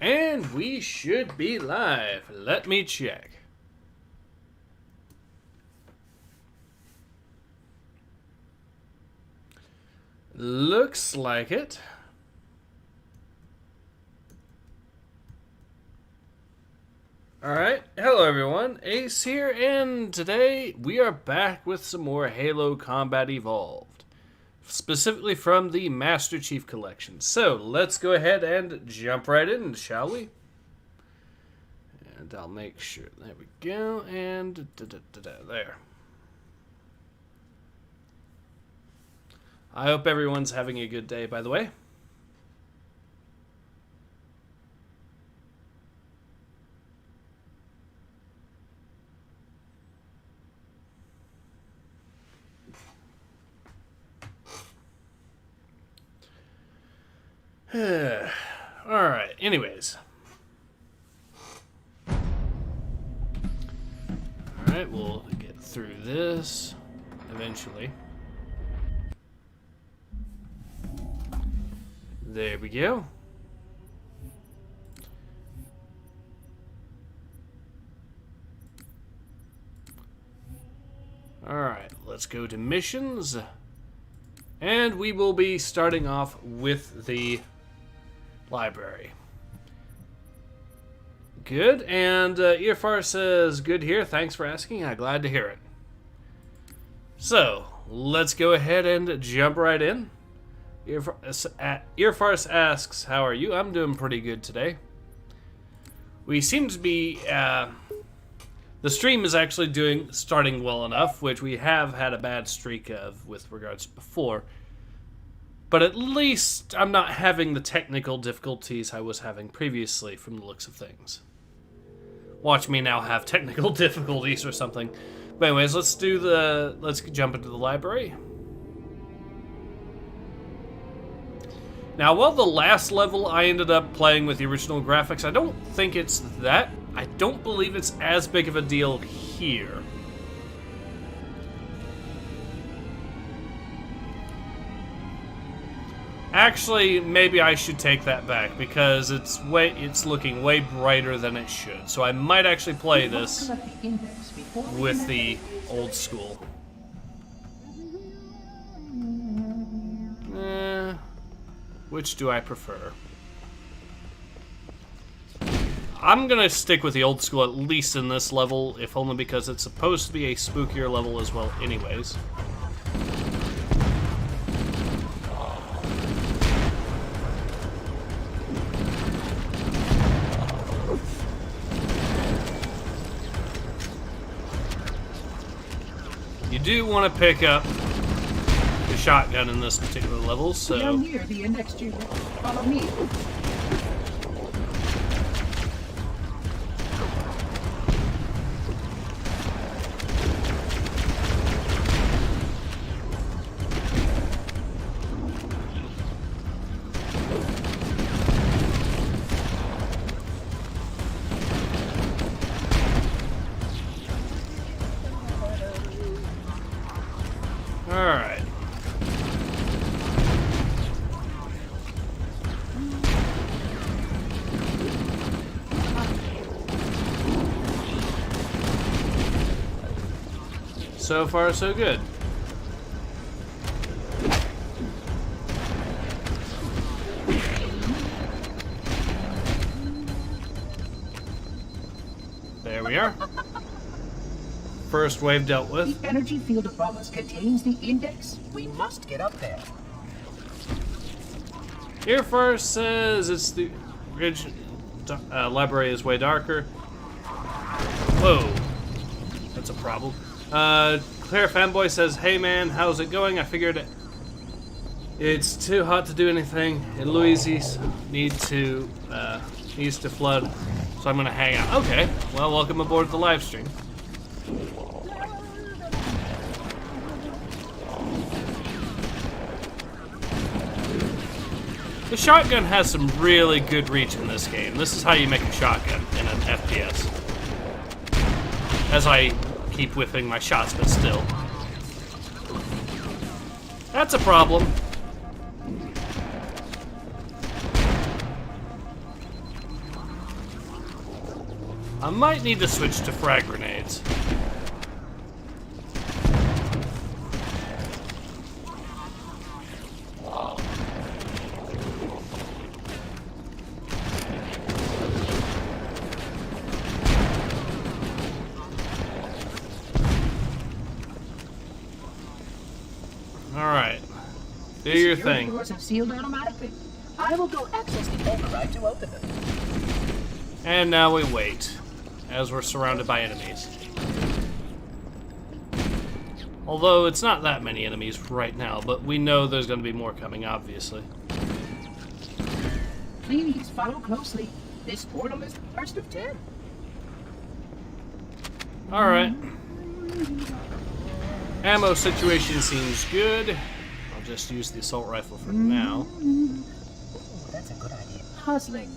And we should be live. Let me check. Looks like it. Alright, hello everyone, Ace here, and today we are back with some more Halo Combat Evolved. Specifically from the Master Chief Collection. So, let's go ahead and jump right in, shall we? And I'll make sure, there we go, and there. I hope everyone's having a good day, by the way. Alright, anyways. Alright, we'll get through this eventually. There we go. Alright, let's go to missions. And we will be starting off with the library. Good, and Earfar says, good here, thanks for asking, I'm glad to hear it. So, let's go ahead and jump right in. Earfars asks, how are you? I'm doing pretty good today. We seem to be, the stream is actually starting well enough, which we have had a bad streak of with regards to before. But at least I'm not having the technical difficulties I was having previously from the looks of things. Watch me now have technical difficulties or something. But anyways, let's jump into the library. Now, while the last level I ended up playing with the original graphics, I don't think it's that. I don't believe it's as big of a deal here. Actually, maybe I should take that back because it's looking way brighter than it should. So I might actually play this with the old school. Which do I prefer? I'm gonna stick with the old school, at least in this level, if only because it's supposed to be a spookier level as well anyways. You do want to pick up the shotgun in this particular level, so... Down near the index unit. Follow me. Alright. So far, so good. There we are. First wave dealt with. The energy field of Promise contains the index. We must get up there. Here first says it's the original library is way darker. Whoa, that's a problem. Claire Fanboy says, hey man, how's it going? I figured it's too hot to do anything, and Louise needs to flood, so I'm gonna hang out. Okay, well, welcome aboard the live stream. The shotgun has some really good reach in this game. This is how you make a shotgun in an FPS. As I keep whiffing my shots, but still. That's a problem. I might need to switch to frag grenades. Alright. Do your thing. Doors are sealed automatically. I will go access the override to open them. And now we wait, as we're surrounded by enemies. Although it's not that many enemies right now, but we know there's going to be more coming, obviously. Please follow closely. This portal is the first of 10. Alright. Ammo situation seems good. I'll just use the assault rifle for now. Ooh, that's a good idea. Puzzling.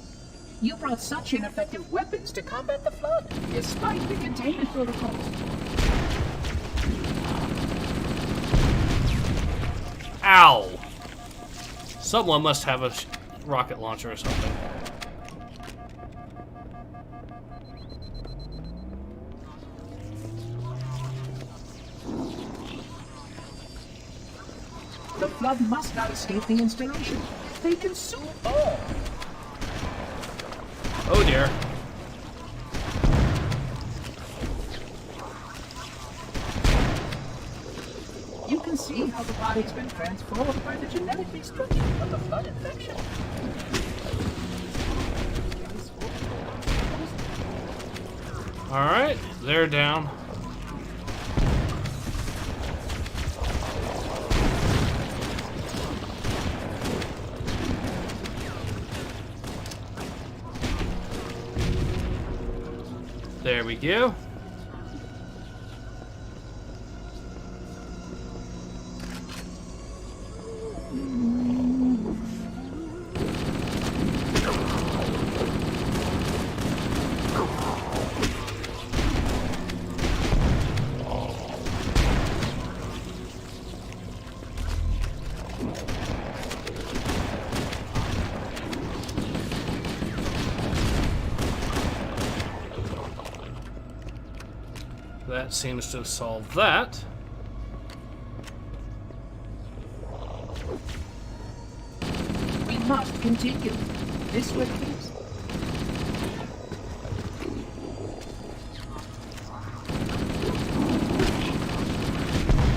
You brought such ineffective weapons to combat the flood, despite the containment protocols. Ow! Someone must have a rocket launcher or something. The flood must not escape the installation. They consume all. Oh dear. You can see how the body's been transformed by the genetic destruction of the flood infection. Alright, they're down. There we go. That seems to have solved that. We must continue. This way, please.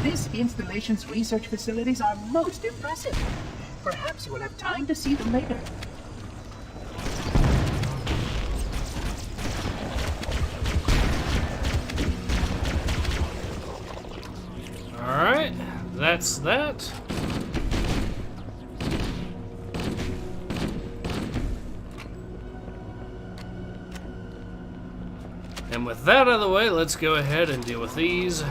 This installation's research facilities are most impressive. Perhaps you will have time to see them later. Alright, that's that. And with that out of the way, let's go ahead and deal with these.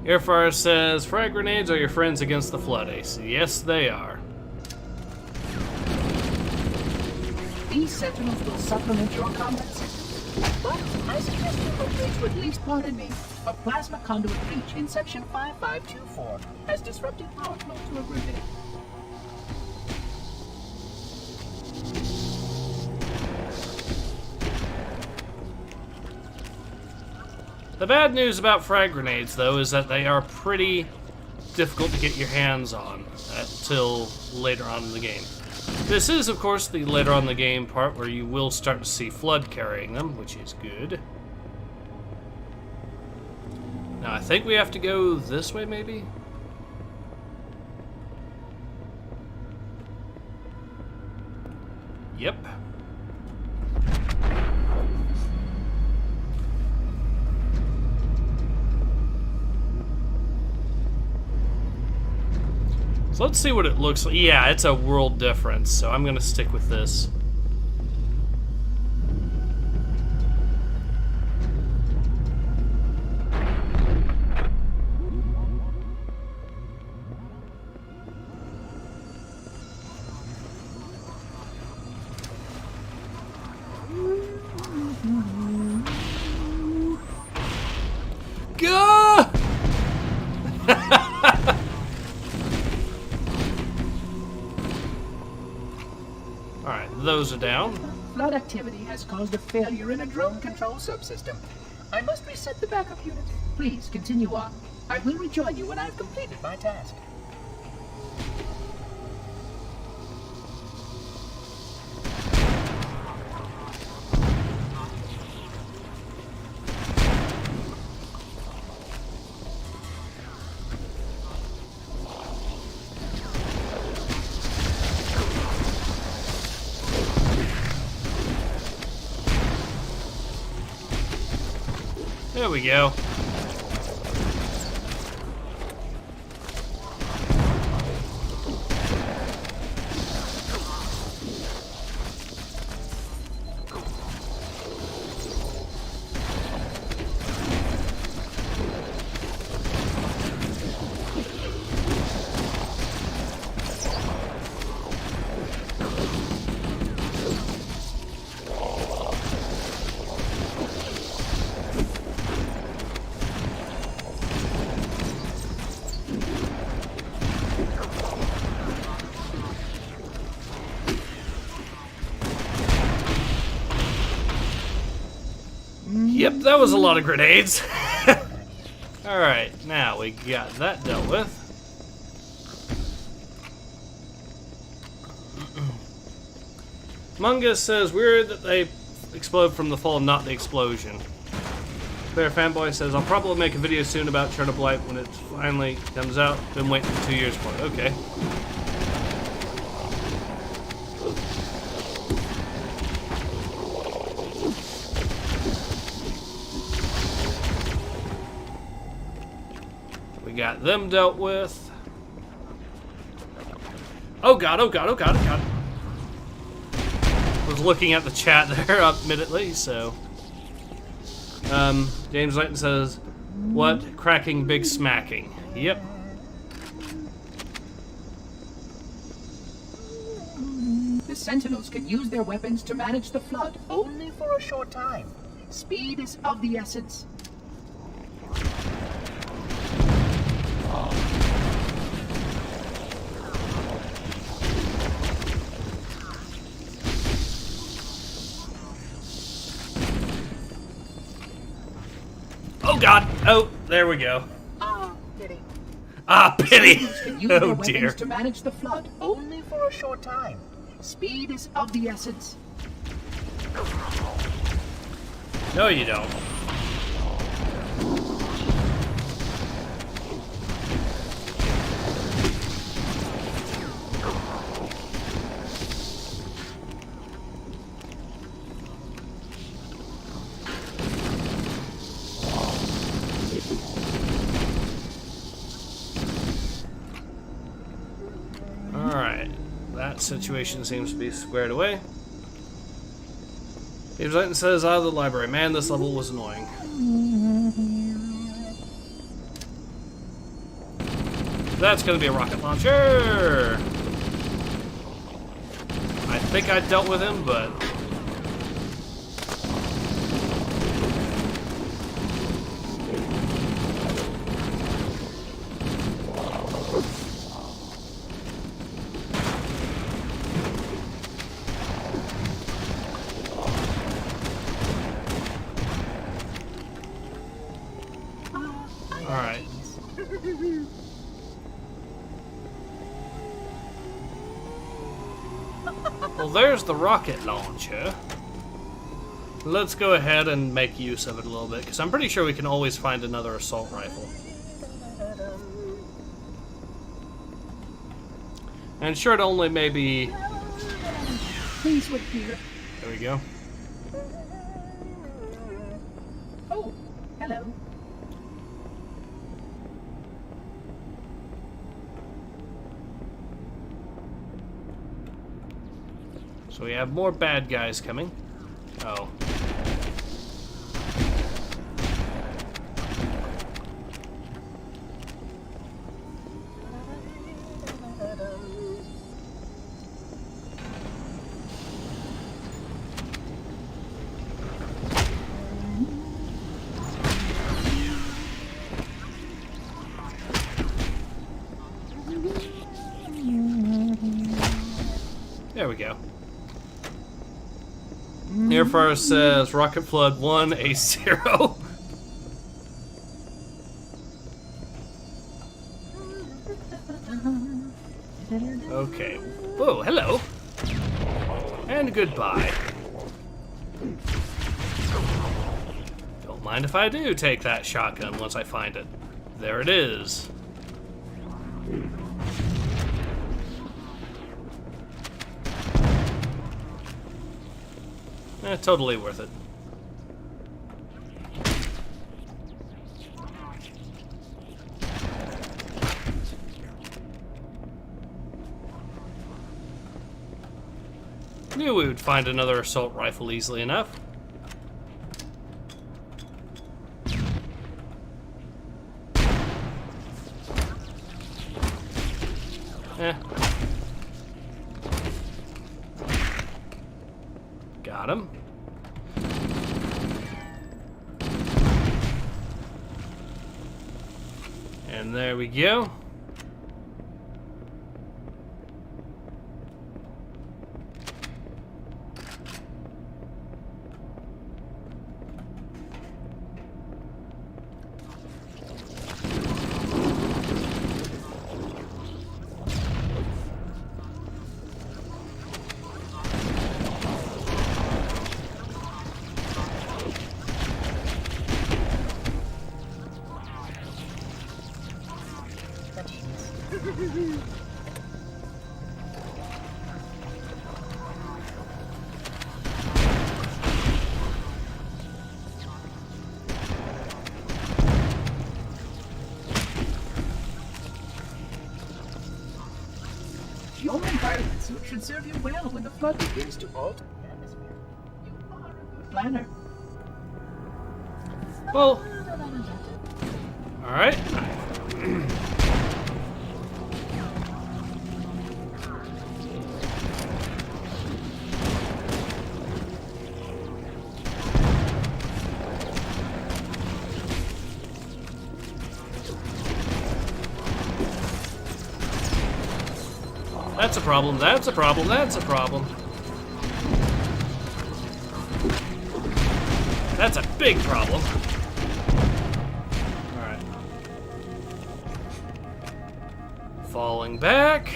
Airfire says, frag grenades are your friends against the flood, Ace. Yes, they are. These sentinels will supplement your combat system. But I suggest you locate to at least pardon me. A plasma conduit breach in section 5524 has disrupted power flow to a grouping. The bad news about frag grenades, though, is that they are pretty difficult to get your hands on until later on in the game. This is, of course, the later on in the game part where you will start to see Flood carrying them, which is good. Now, I think we have to go this way, maybe? Yep. So let's see what it looks like. Yeah, it's a world difference, so I'm going to stick with this. Alright, those are down. Flood activity has caused a failure in a drone control subsystem. I must reset the backup unit. Please continue on. I will rejoin you when I've completed my task. There we go. Yep, that was a lot of grenades. Alright, now we got that dealt with. Mungus says, weird that they explode from the fall, not the explosion. Bear Fanboy says, I'll probably make a video soon about Chernobylite when it finally comes out. Been waiting 2 years for it. Okay. Got them dealt with. Oh god, oh god, oh god, oh god. Was looking at the chat there admittedly, so. James Layton says, what? Cracking, big smacking. Yep. The Sentinels can use their weapons to manage the flood only for a short time. Speed is of the essence. Oh god! Oh, there we go. Ah, pity. Ah, pity! Can use their Oh weapons dear. to manage the flood only for a short time. Speed is of the essence. No, you don't. Alright, that situation seems to be squared away. James Layton says, out of the library. Man, this level was annoying. That's gonna be a rocket launcher! I think I dealt with him, but... Alright. Well, there's the rocket launcher. Let's go ahead and make use of it a little bit, because I'm pretty sure we can always find another assault rifle. And sure, it only maybe... Please wait here. There we go. Oh, hello. So we have more bad guys coming. Oh. There we go. Air Force says Rocket Flood 1, Ace 0. Okay. Whoa, hello. And goodbye. Don't mind if I do take that shotgun once I find it. There it is. Totally worth it. Knew we would find another assault rifle easily enough. Got him. And there we go. Your environment suit should serve you well when the flood begins to alter the atmosphere. You are a good planner. Well, alright. That's a problem, that's a problem, that's a problem. That's a big problem. Alright. Falling back.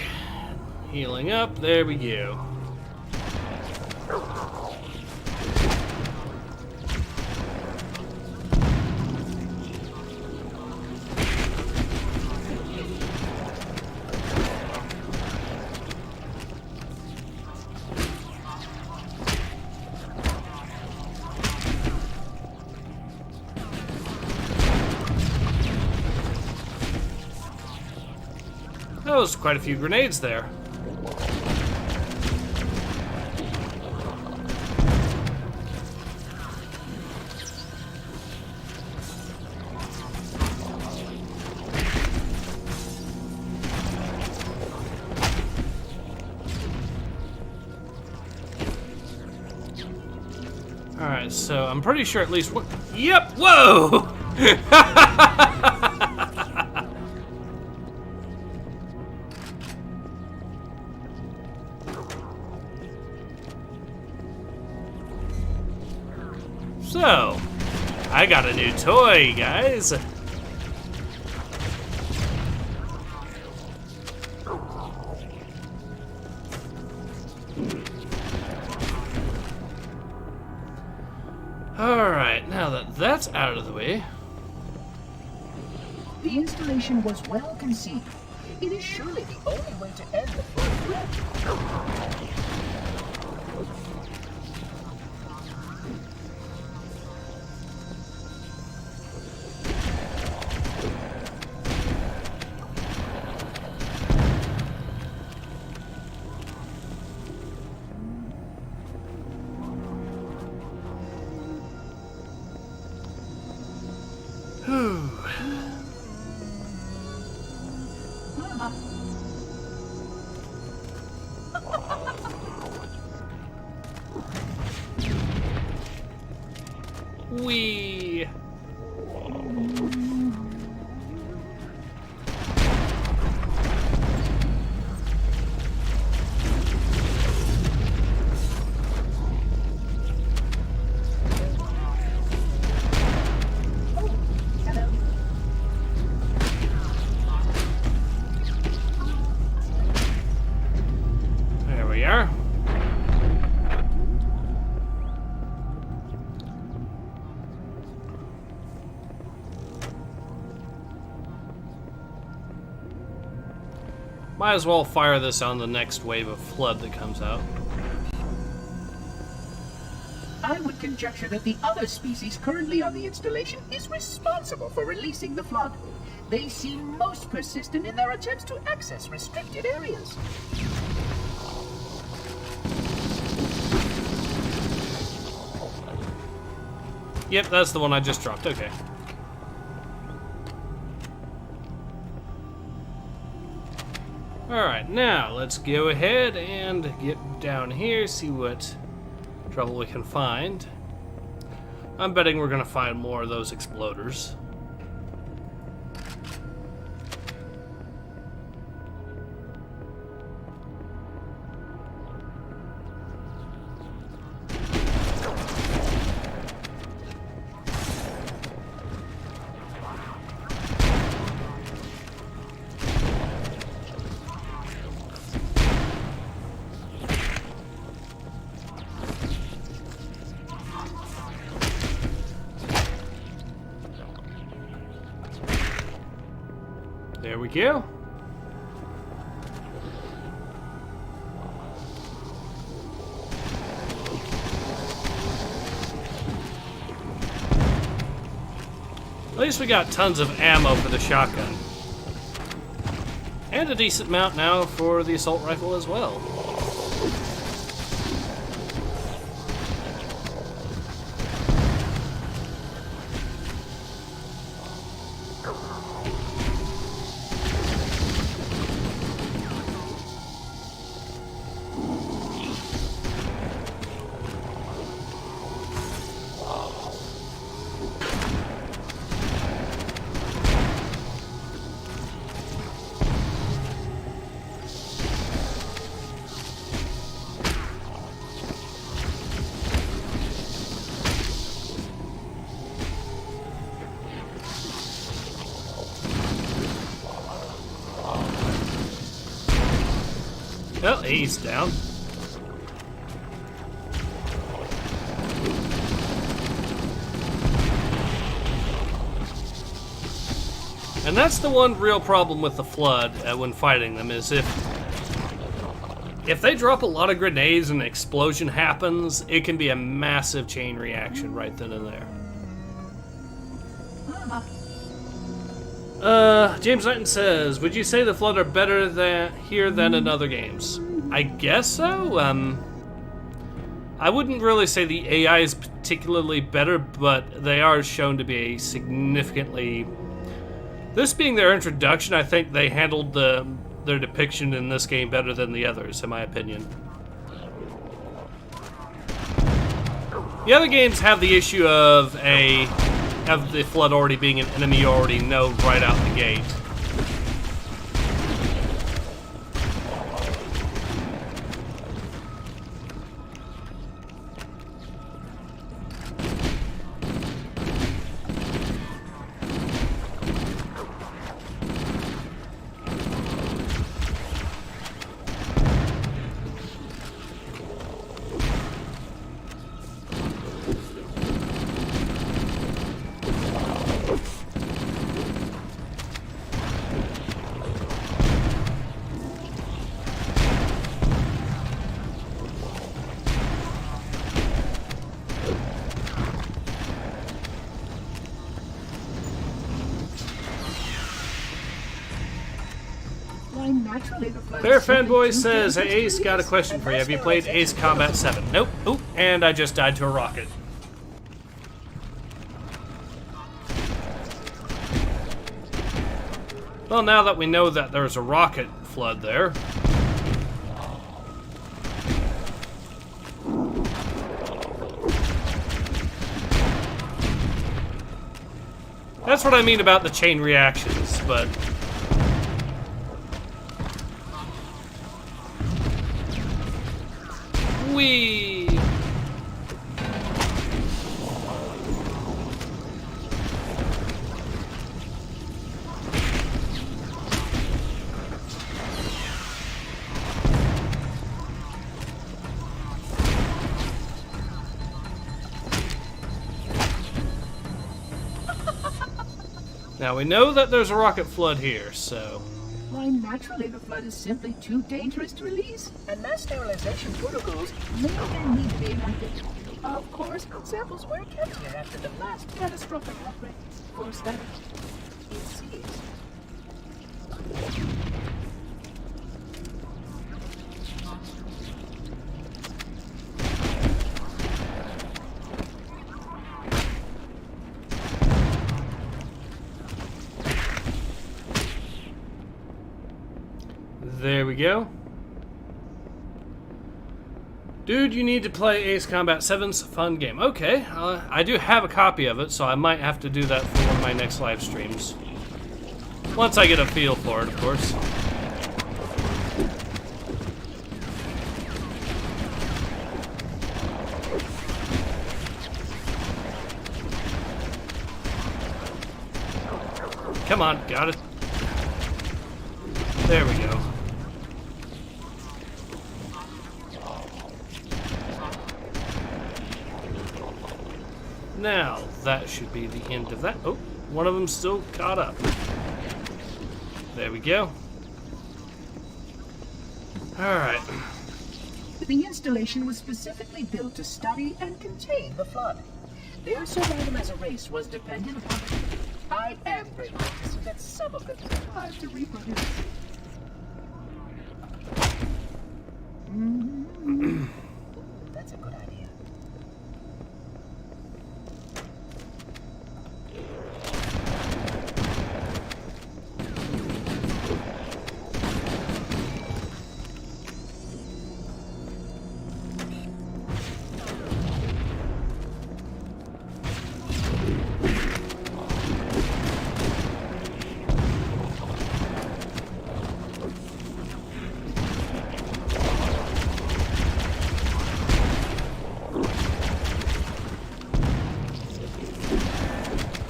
Healing up, there we go. That was quite a few grenades there. Alright, so I'm pretty sure at least one. Yep! Whoa! So, I got a new toy, guys. Alright, now that that's out of the way. The installation was well conceived. It is surely the only way to end the flood threat. Wee. Might as well fire this on the next wave of flood that comes out. I would conjecture that the other species currently on the installation is responsible for releasing the flood. They seem most persistent in their attempts to access restricted areas. Yep, that's the one I just dropped. Okay. Alright, now let's go ahead and get down here, see what trouble we can find. I'm betting we're going to find more of those exploders. There we go. At least we got tons of ammo for the shotgun. And a decent amount now for the assault rifle as well. Well, he's down. And that's the one real problem with the Flood when fighting them, is if they drop a lot of grenades and an explosion happens, it can be a massive chain reaction right then and there. James Knighton says, would you say the Flood are better here than in other games? I guess so. I wouldn't really say the AI is particularly better, but they are shown to be significantly... This being their introduction, I think they handled their depiction in this game better than the others, in my opinion. The other games have the issue of the Flood already being an enemy you already know right out the gate. Bear Fanboy says, hey, Ace, got a question for you. Have you played Ace Combat 7? Nope. Oop, and I just died to a rocket. Well, now that we know that there's a rocket flood there... That's what I mean about the chain reactions, but... Whee! Now we know that there's a rocket flood here, so... Why, naturally, the flood is simply too dangerous to release, and mass sterilization protocols may then need to be enacted. Of course, samples were kept here after the last catastrophic outbreak for study. It seems. There we go. Dude, you need to play Ace Combat 7's fun game. Okay, I do have a copy of it, so I might have to do that for one of my next live streams. Once I get a feel for it, of course. Come on, got it. There we go. Now, that should be the end of that. Oh, one of them's still caught up. There we go. Alright. The installation was specifically built to study and contain the flood. Their survival as a race was dependent upon it. I am grateful to see that some of them survived to reproduce. That's a good idea.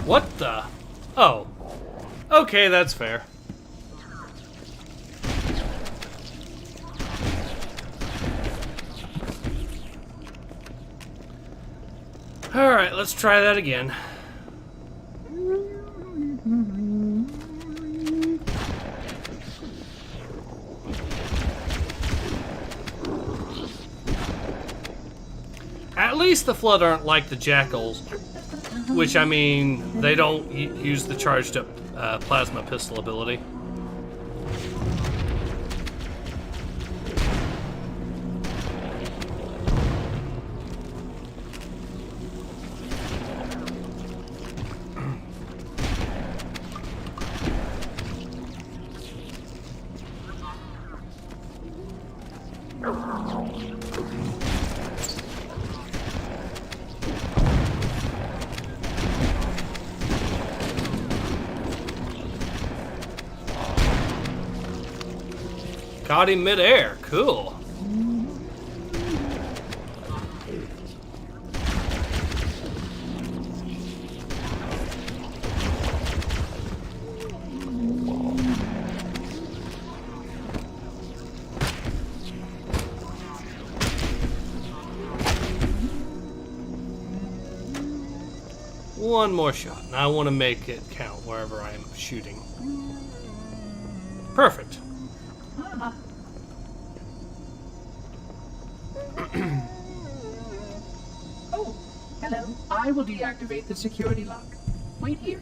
What the? Oh. Okay, that's fair. Alright, let's try that again. At least the Flood aren't like the Jackals. Which, I mean, they don't use the charged up plasma pistol ability. Caught him midair. Cool. One more shot, and I want to make it count wherever I am shooting. Perfect. Oh, hello. I will deactivate the security lock. Wait here.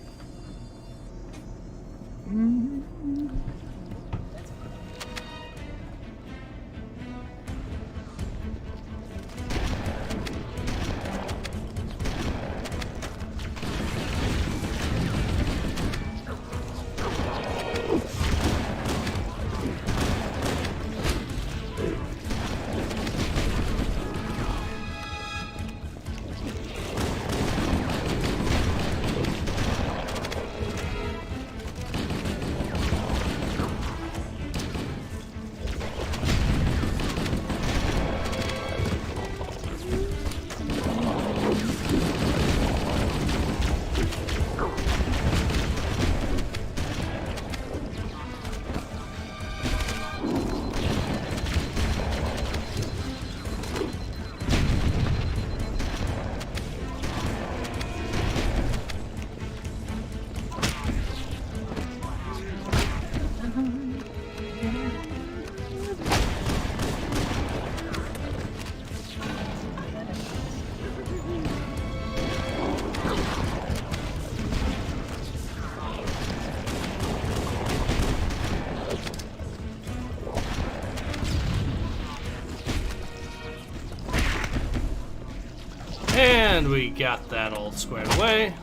And we got that all squared away.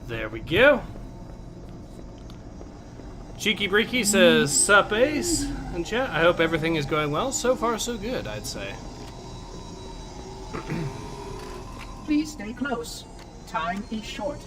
There we go. Cheeky Breaky says, "Sup, Ace?" in chat. I hope everything is going well. So far, so good, I'd say. Please stay close. Time is short.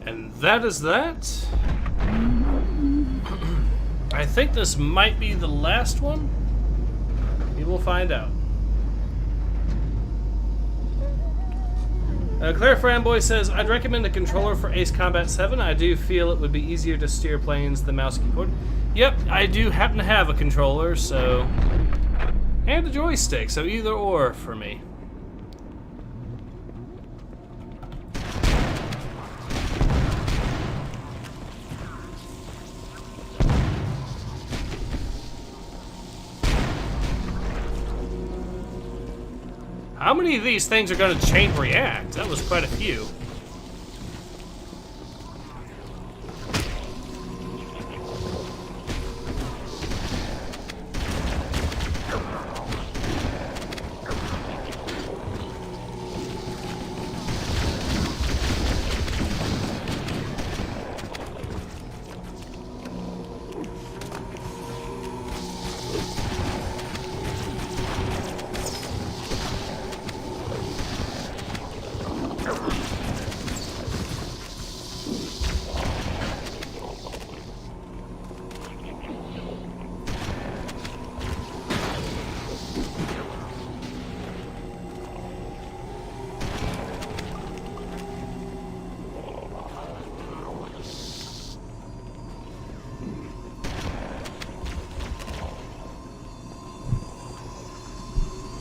And that is that. I think this might be the last one. We will find out. Claire Framboy says, I'd recommend a controller for Ace Combat 7. I do feel it would be easier to steer planes than the mouse keyboard. Yep, I do happen to have a controller, so... and a joystick, so either or for me. How many of these things are going to chain react? That was quite a few.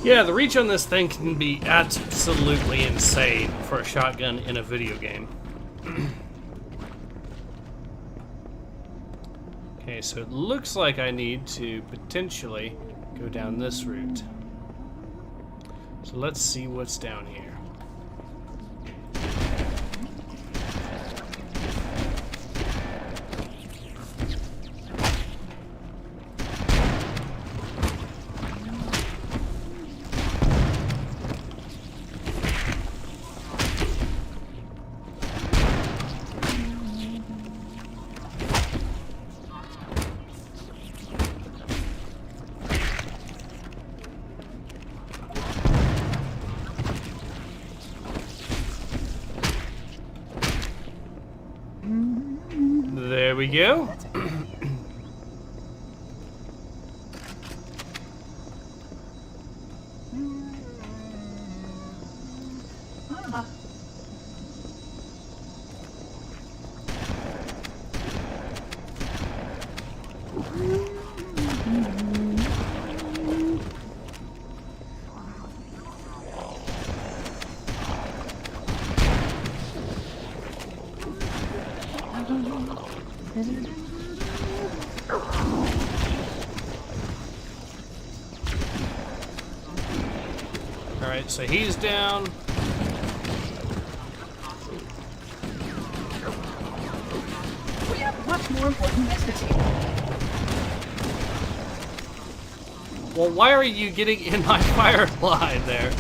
Yeah, the reach on this thing can be absolutely insane for a shotgun in a video game. Okay, so it looks like I need to potentially go down this route. So let's see what's down here. There we go. Alright, so he's down. We have much more important business here. Well, why are you getting in my firefly there?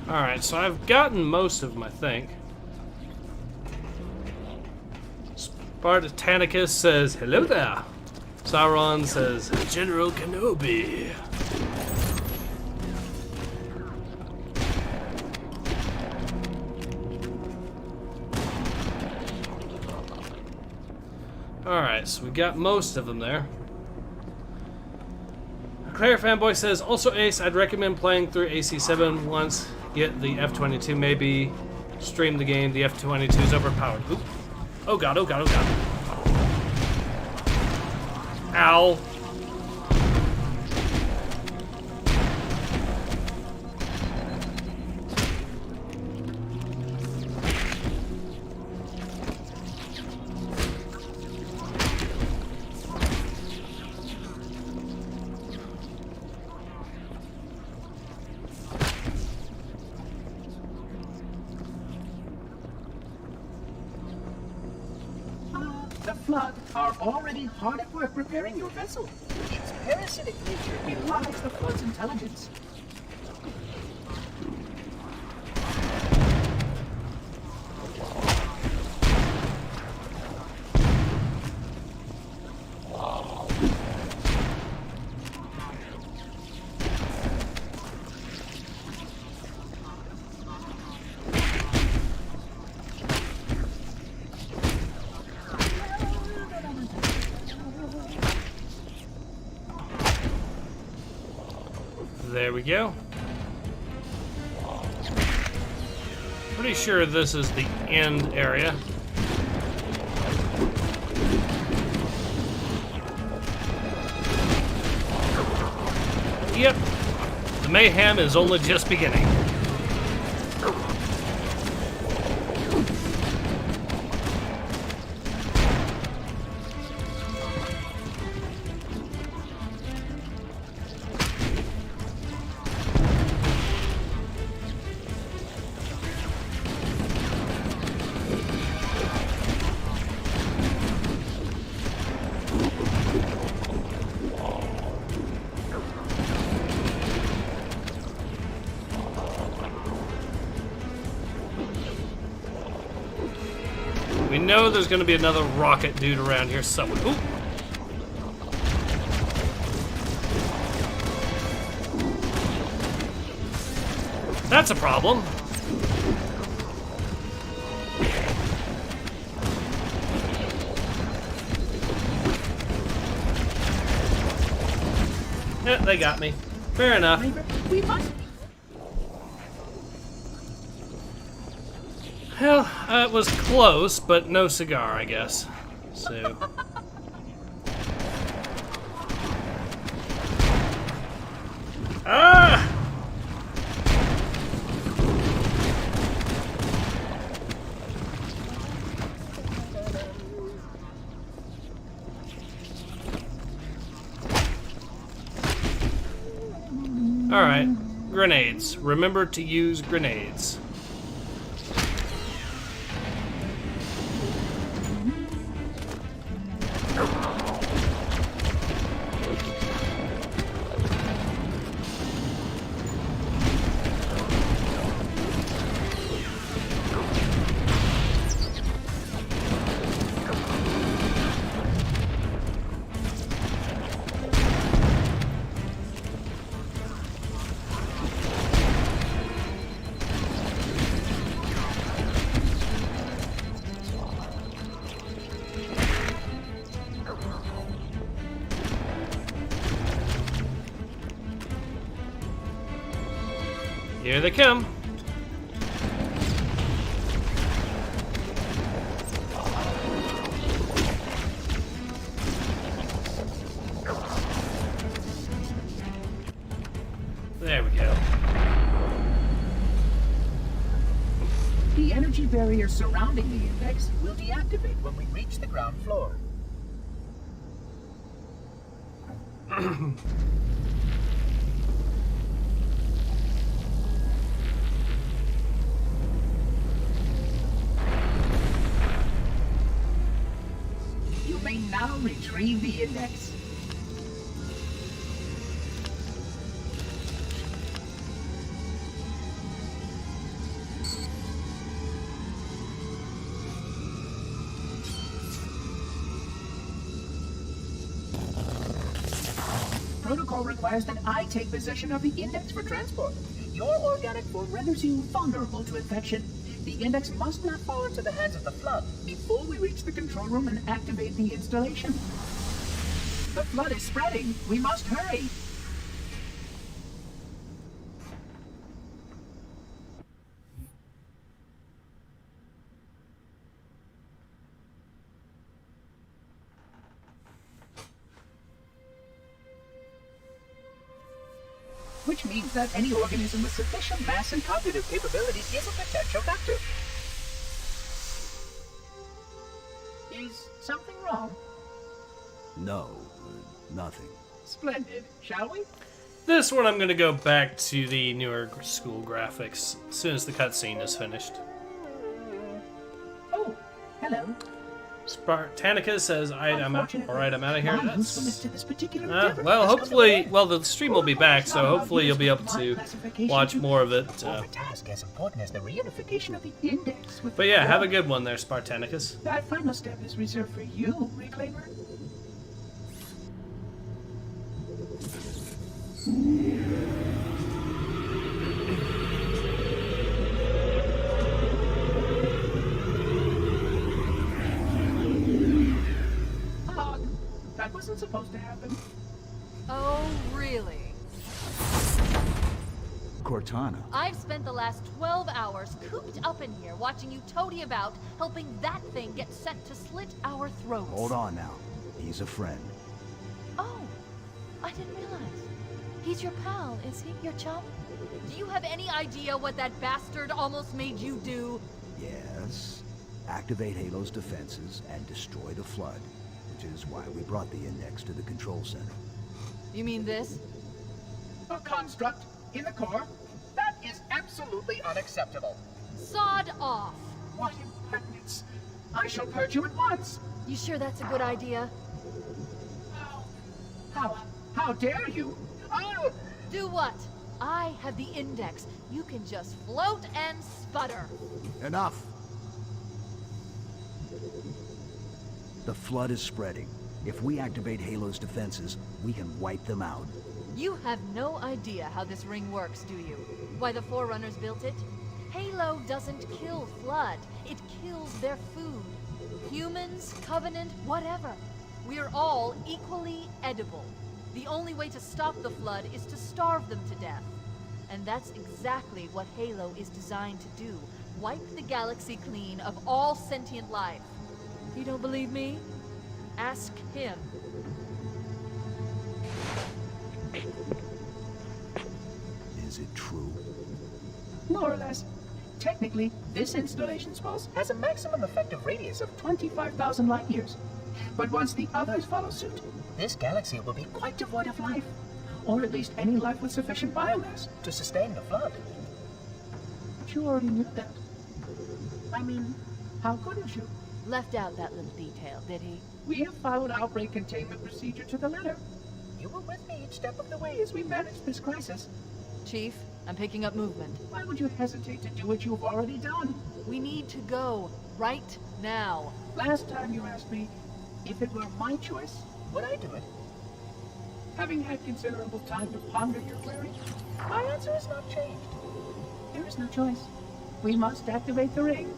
Alright, so I've gotten most of them, I think. Spartanicus says, hello there. Sauron says, General Kenobi. Alright, so we got most of them there. Claire Fanboy says, also Ace, I'd recommend playing through AC7 once, get the F-22, maybe stream the game, the F-22 is overpowered. Oop. Oh god, oh god, oh god. Ow. The Flood are already hard at work repairing your vessel. Its parasitic nature belies the Flood's intelligence. There we go. Pretty sure this is the end area. Yep. The mayhem is only just beginning. We know there's going to be another rocket dude around here somewhere. Ooh. That's a problem. Yeah, they got me. Fair enough. We must. Well, it was close, but no cigar, I guess. So. Ah! Alright, grenades. Remember to use grenades. Here they come. There we go. The energy barrier surrounding the index will deactivate when we reach the ground floor. You may now retrieve the index. protocol requires that I take possession of the index for transport. Your organic form renders you vulnerable to infection. The index must not fall into the hands of the Flood before we reach the control room and activate the installation. The Flood is spreading. We must hurry. Which means that any organism with sufficient mass and cognitive capabilities is a potential vector. Is something wrong? No, nothing. Splendid. Shall we? This one I'm going to go back to the newer school graphics as soon as the cutscene is finished. Oh, hello. Spartanicus says, I'm out of here. My usefulness to this particular endeavor Well, has come hopefully, to well, the stream will be back, so hopefully you'll be able to watch more of it. a task as important as the reunification of the index with But yeah, have a good one there, Spartanicus. That final step is reserved for you, Reclaimer. That wasn't supposed to happen. Oh, really? Cortana. I've spent the last 12 hours cooped up in here watching you toady about, helping that thing get sent to slit our throats. Hold on now. He's a friend. Oh, I didn't realize. He's your pal, is he? Your chum? Do you have any idea what that bastard almost made you do? Yes. Activate Halo's defenses and destroy the Flood, which is why we brought the index to the control center. You mean this? A construct in the core? That is absolutely unacceptable. Sod off! What impertinence! I shall purge you at once! You sure that's a good idea? How dare you? Oh! Do what? I have the index. You can just float and sputter. Enough! The Flood is spreading. If we activate Halo's defenses, we can wipe them out. You have no idea how this ring works, do you? Why the Forerunners built it? Halo doesn't kill Flood. It kills their food. Humans, Covenant, whatever. We're all equally edible. The only way to stop the Flood is to starve them to death. And that's exactly what Halo is designed to do. Wipe the galaxy clean of all sentient life. You don't believe me? Ask him. Is it true? More or less. Technically, this installation's pulse has a maximum effective radius of 25,000 light years. But once the others follow suit, this galaxy will be quite devoid of life. Or at least any life with sufficient biomass to sustain the Flood. But you already knew that. I mean, how couldn't you? Left out that little detail, did he? We have followed outbreak containment procedure to the letter. You were with me each step of the way as we managed this crisis. Chief, I'm picking up movement. Why would you hesitate to do what you've already done? We need to go right now. Last time you asked me, if it were my choice, would I do it? Having had considerable time to ponder your query, my answer has not changed. There is no choice. We must activate the ring.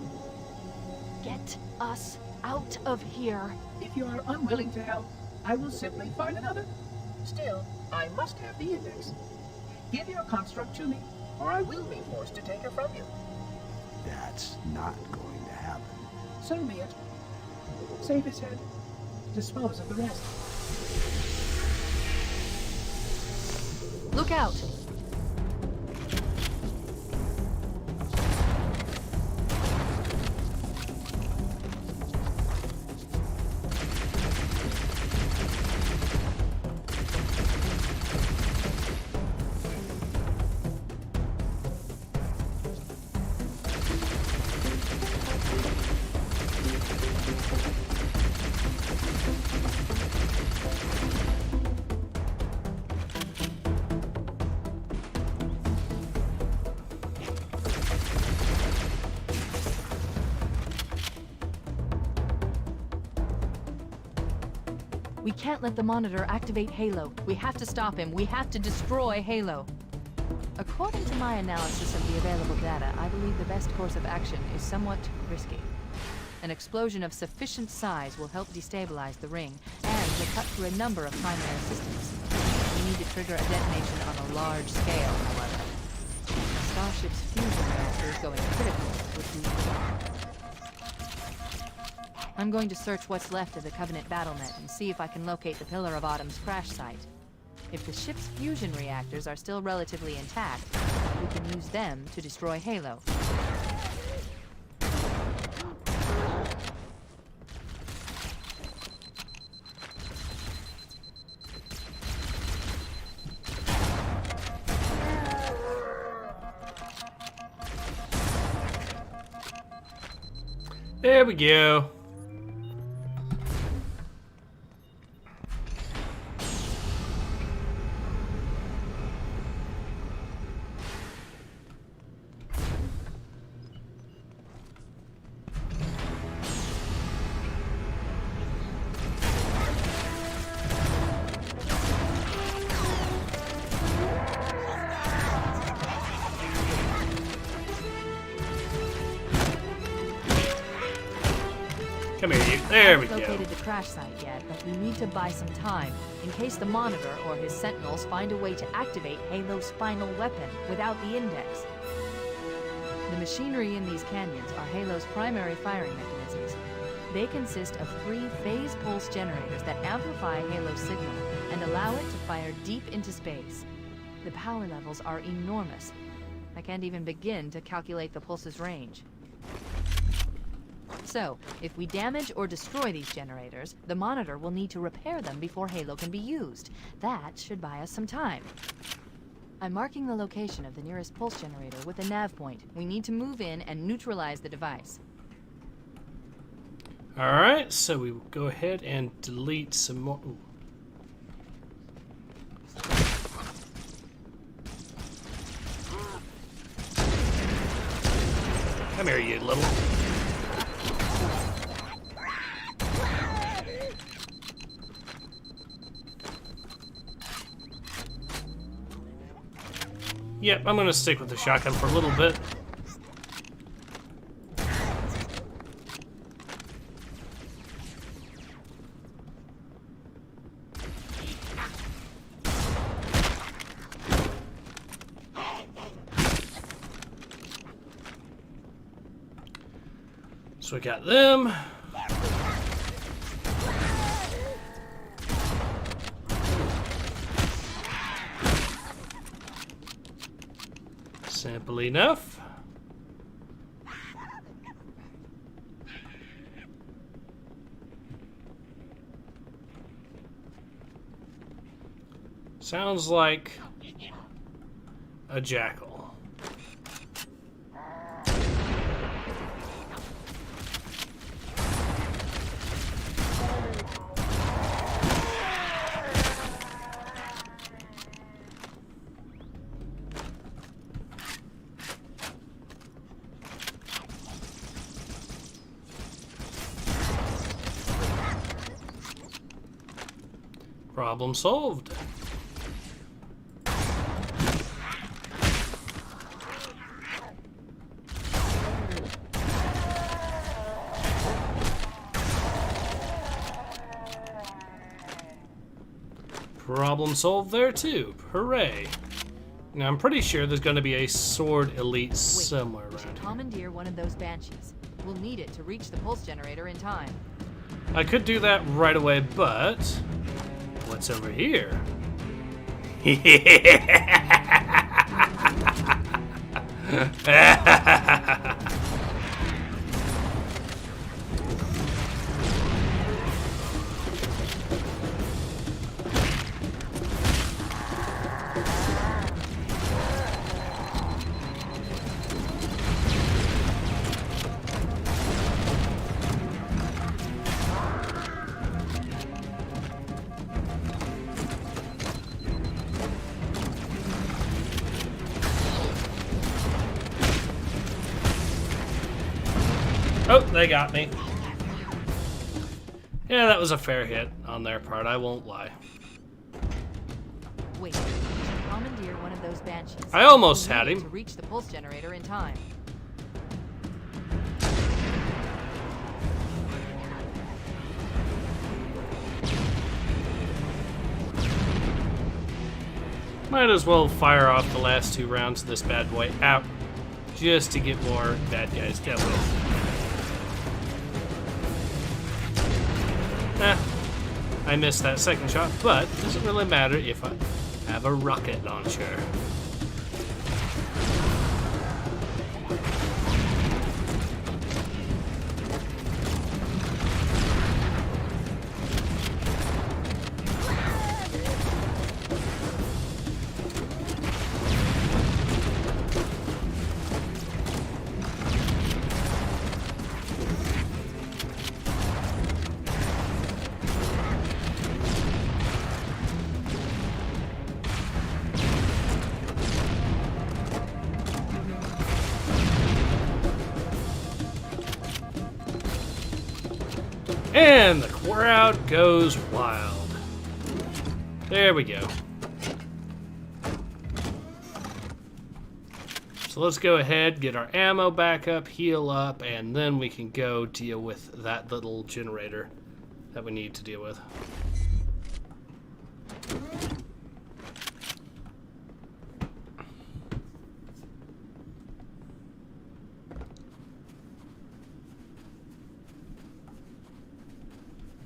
Get us out of here. If you are unwilling to help, I will simply find another. Still, I must have the index. Give your construct to me, or I will be forced to take her from you. That's not going to happen. So be it. Save his head. Dispose of the rest. Look out! We can't let the Monitor activate Halo. We have to stop him. We have to destroy Halo. According to my analysis of the available data, I believe the best course of action is somewhat risky. An explosion of sufficient size will help destabilize the ring, and will cut through a number of primary systems. We need to trigger a detonation on a large scale, however. Starship's fusion reactors going critical would be the job. I'm going to search what's left of the Covenant BattleNet and see if I can locate the Pillar of Autumn's crash site. If the ship's fusion reactors are still relatively intact, we can use them to destroy Halo. There we go. Come here, you. There we go. Located the crash site yet, but we need to buy some time in case the Monitor or his Sentinels find a way to activate Halo's final weapon without the Index. The machinery in these canyons are Halo's primary firing mechanisms. They consist of 3 phase pulse generators that amplify Halo's signal and allow it to fire deep into space. The power levels are enormous. I can't even begin to calculate the pulse's range. So, if we damage or destroy these generators, the Monitor will need to repair them before Halo can be used. That should buy us some time. I'm marking the location of the nearest pulse generator with a nav point. We need to move in and neutralize the device. Alright, so we will go ahead and delete some more. Ooh. Come here, you little. Yep, I'm gonna stick with the shotgun for a little bit. So we got them. Simple enough. Sounds like a jackal. Problem solved. Problem solved there too. Hooray. Now I'm pretty sure there's going to be a sword elite somewhere We should around here. commandeer one of those Banshees. We'll need it to reach the pulse generator in time. I could do that right away, but what's over here? Oh, they got me. Yeah, that was a fair hit. on their part, I won't lie. Wait, we should commandeer one of those banshees. I almost We had need him. to reach the pulse generator in time. Might as well fire off the last 2 rounds of this bad boy out, just to get more bad guys dealt with. I missed that second shot, but it doesn't really matter if I have a rocket launcher. And the crowd goes wild. There we go. So let's go ahead, get our ammo back up, heal up, and then we can go deal with that little generator that we need to deal with.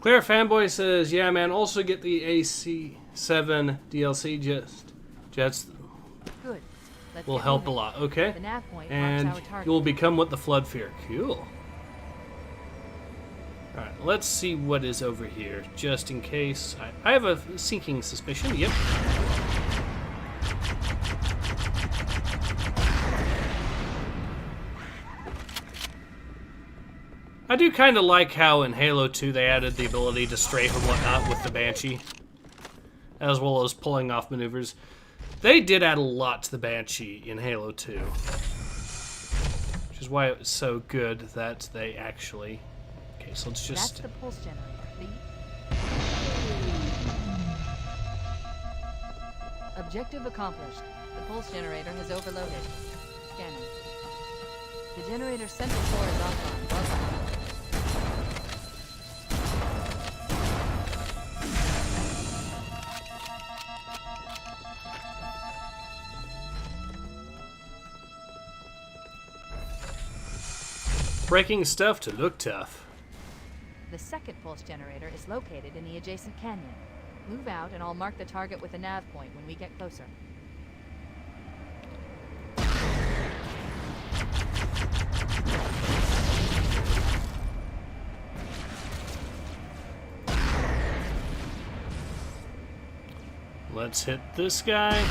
Claire Fanboy says, yeah, man, also get the AC7 DLC jets Good. Let's will get help a moving. lot. Okay. The nav point And marks our target. you will become what the Flood fear. Cool. Alright, let's see what is over here, just in case. I have a sinking suspicion. Yep. I do kind of like how in Halo 2 they added the ability to strafe and whatnot with the Banshee, as well as pulling off maneuvers. They did add a lot to the Banshee in Halo 2, which is why it was so good that they actually... Okay, so let's just... That's the pulse generator. Lee. Objective accomplished. The pulse generator has overloaded. Scanning. The generator's central core is offline. Welcome. Breaking stuff to look tough. The second pulse generator is located in the adjacent canyon. Move out and I'll mark the target with a nav point when we get closer. Let's hit this guy.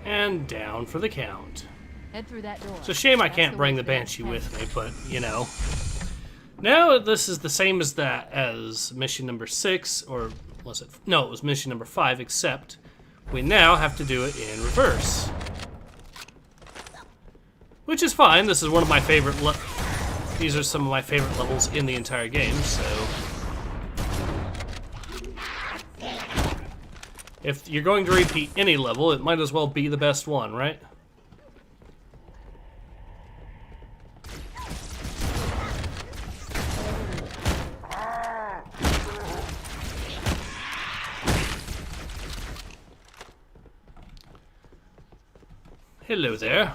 And down for the count. Head through that door. It's a shame I That's can't bring way the through that Banshee canyon. with me, but, you know. Now this is the same as that, as mission number 6, or was it? No, it was mission number 5, except we now have to do it in reverse. Which is fine, this is one of my favorite these are some of my favorite levels in the entire game, so... If you're going to repeat any level, it might as well be the best one, right? Hello there.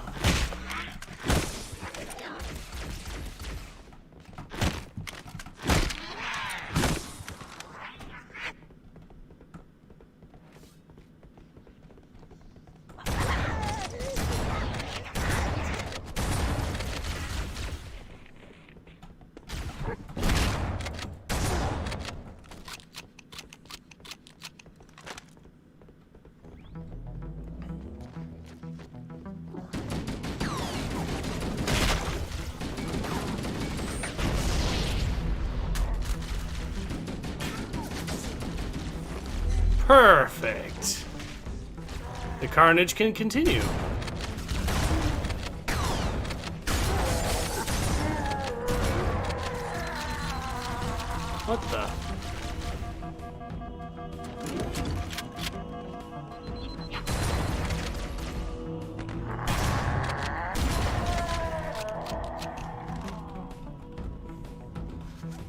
Perfect. The carnage can continue. What the?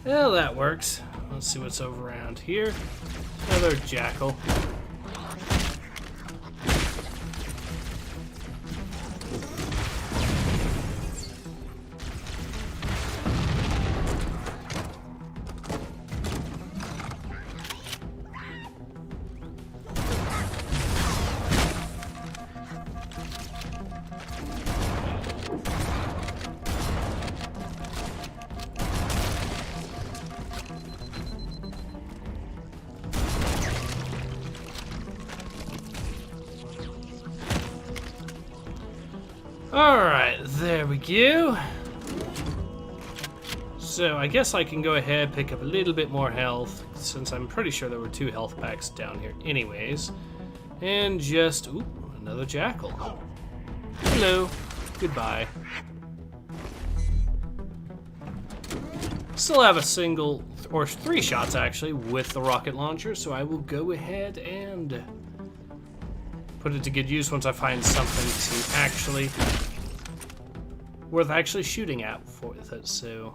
Well, that works. Let's see what's over around here. Another jackal. Alright, there we go. So I guess I can go ahead pick up a little bit more health, since I'm pretty sure there were 2 health packs down here anyways. And just, ooh, another jackal. Hello, goodbye. Still have a single, or 3 shots actually, with the rocket launcher, so I will go ahead and put it to good use once I find something to actually worth actually shooting at for it. So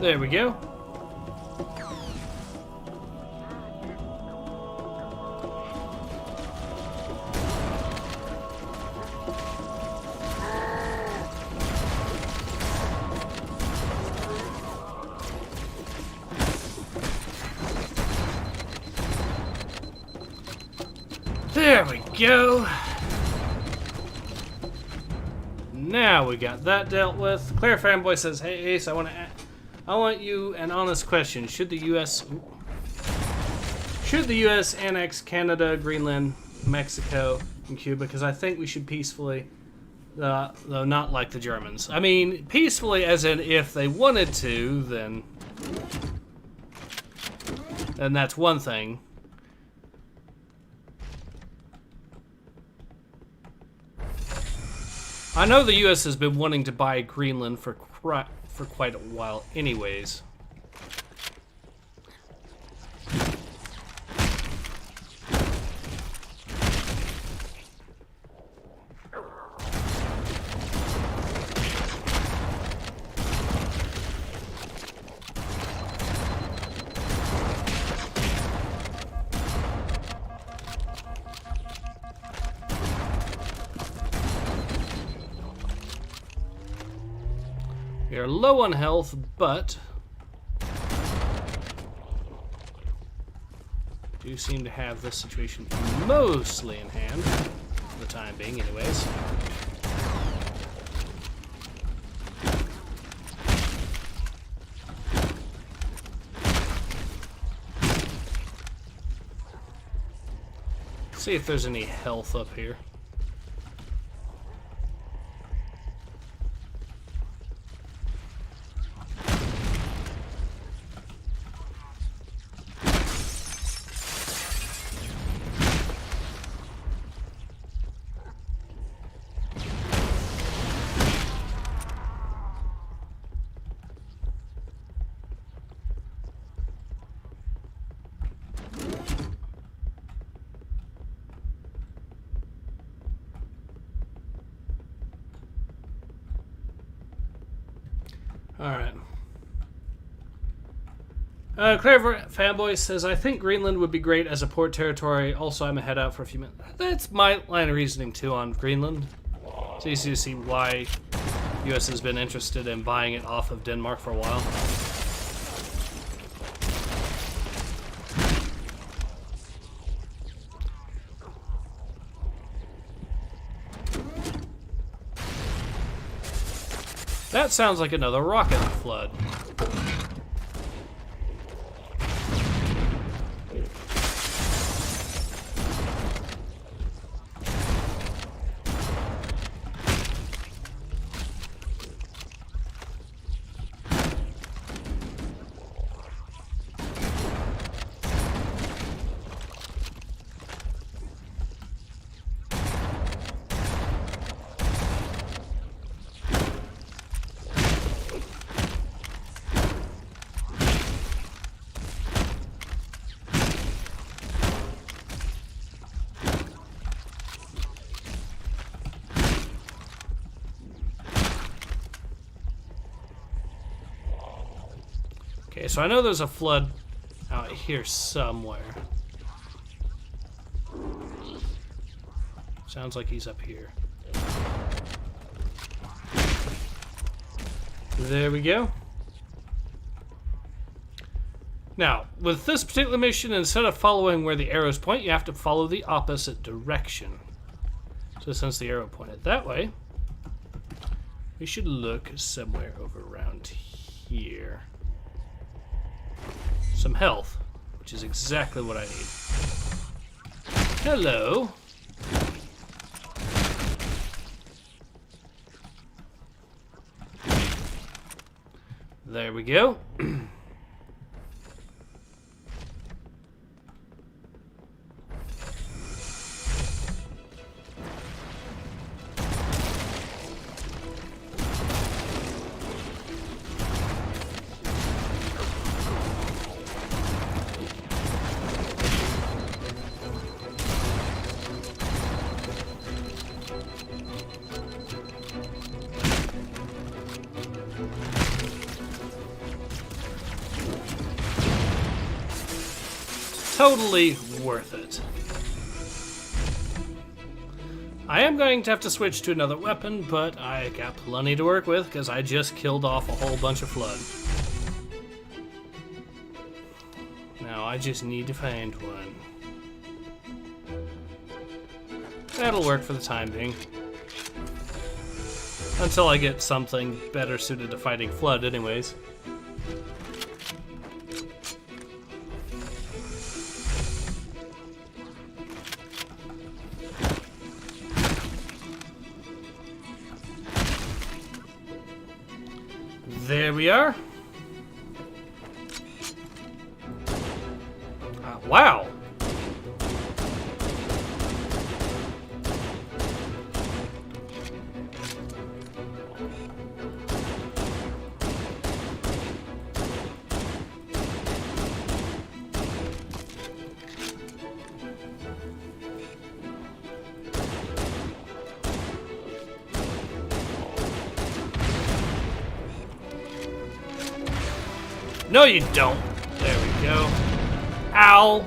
there we go. There we go. Now we got that dealt with. Claire Fanboy says, "Hey Ace, I want you an honest question. Should the U.S. annex Canada, Greenland, Mexico, and Cuba? Because I think we should peacefully, though not like the Germans. I mean, peacefully as in if they wanted to, then that's one thing. I know the U.S. has been wanting to buy Greenland for quite a while anyways. We are low on health, but do seem to have this situation mostly in hand, for the time being anyways. See if there's any health up here. All right. Clever Fanboy says, I think Greenland would be great as a port territory. Also, I'm a head out for a few minutes. That's my line of reasoning, too, on Greenland. It's easy to see why U.S. has been interested in buying it off of Denmark for a while. That sounds like another rocket flood. Okay, so I know there's a flood out here somewhere. Sounds like he's up here. There we go. Now, with this particular mission, instead of following where the arrows point, you have to follow the opposite direction. So since the arrow pointed that way, we should look somewhere over around here. Some health, which is exactly what I need. Hello. There we go. Totally worth it. I am going to have to switch to another weapon, but I got plenty to work with because I just killed off a whole bunch of flood. Now I just need to find one. That'll work for the time being. Until I get something better suited to fighting flood anyways. There we are. Wow. No, you don't. There we go. Ow.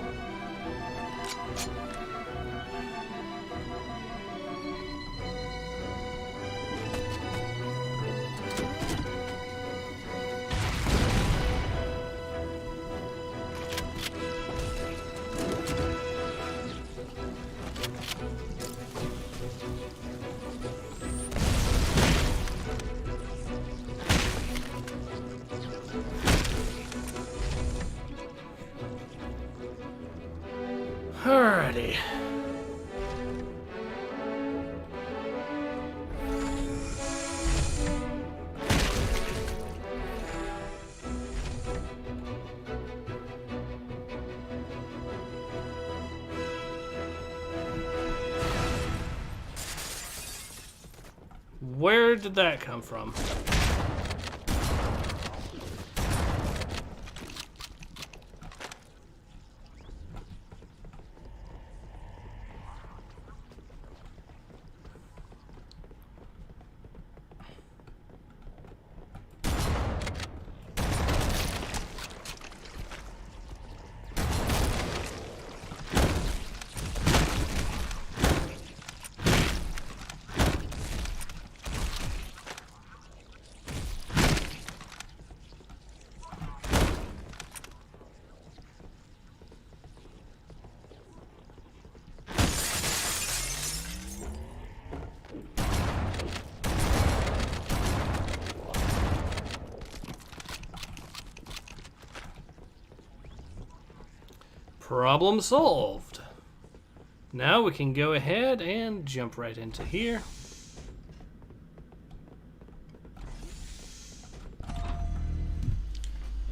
Alrighty. Where did that come from? Problem solved. Now we can go ahead and jump right into here.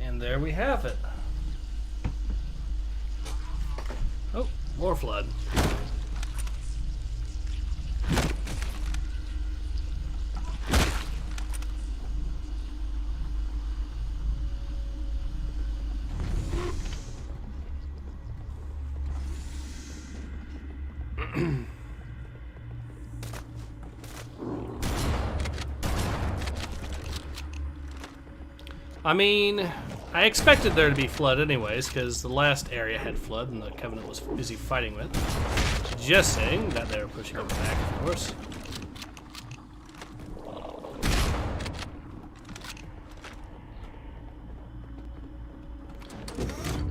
And there we have it. Oh, more flood. I mean, I expected there to be flood anyways, because the last area had flood and the Covenant was busy fighting with. Just saying that they were pushing them back, of course.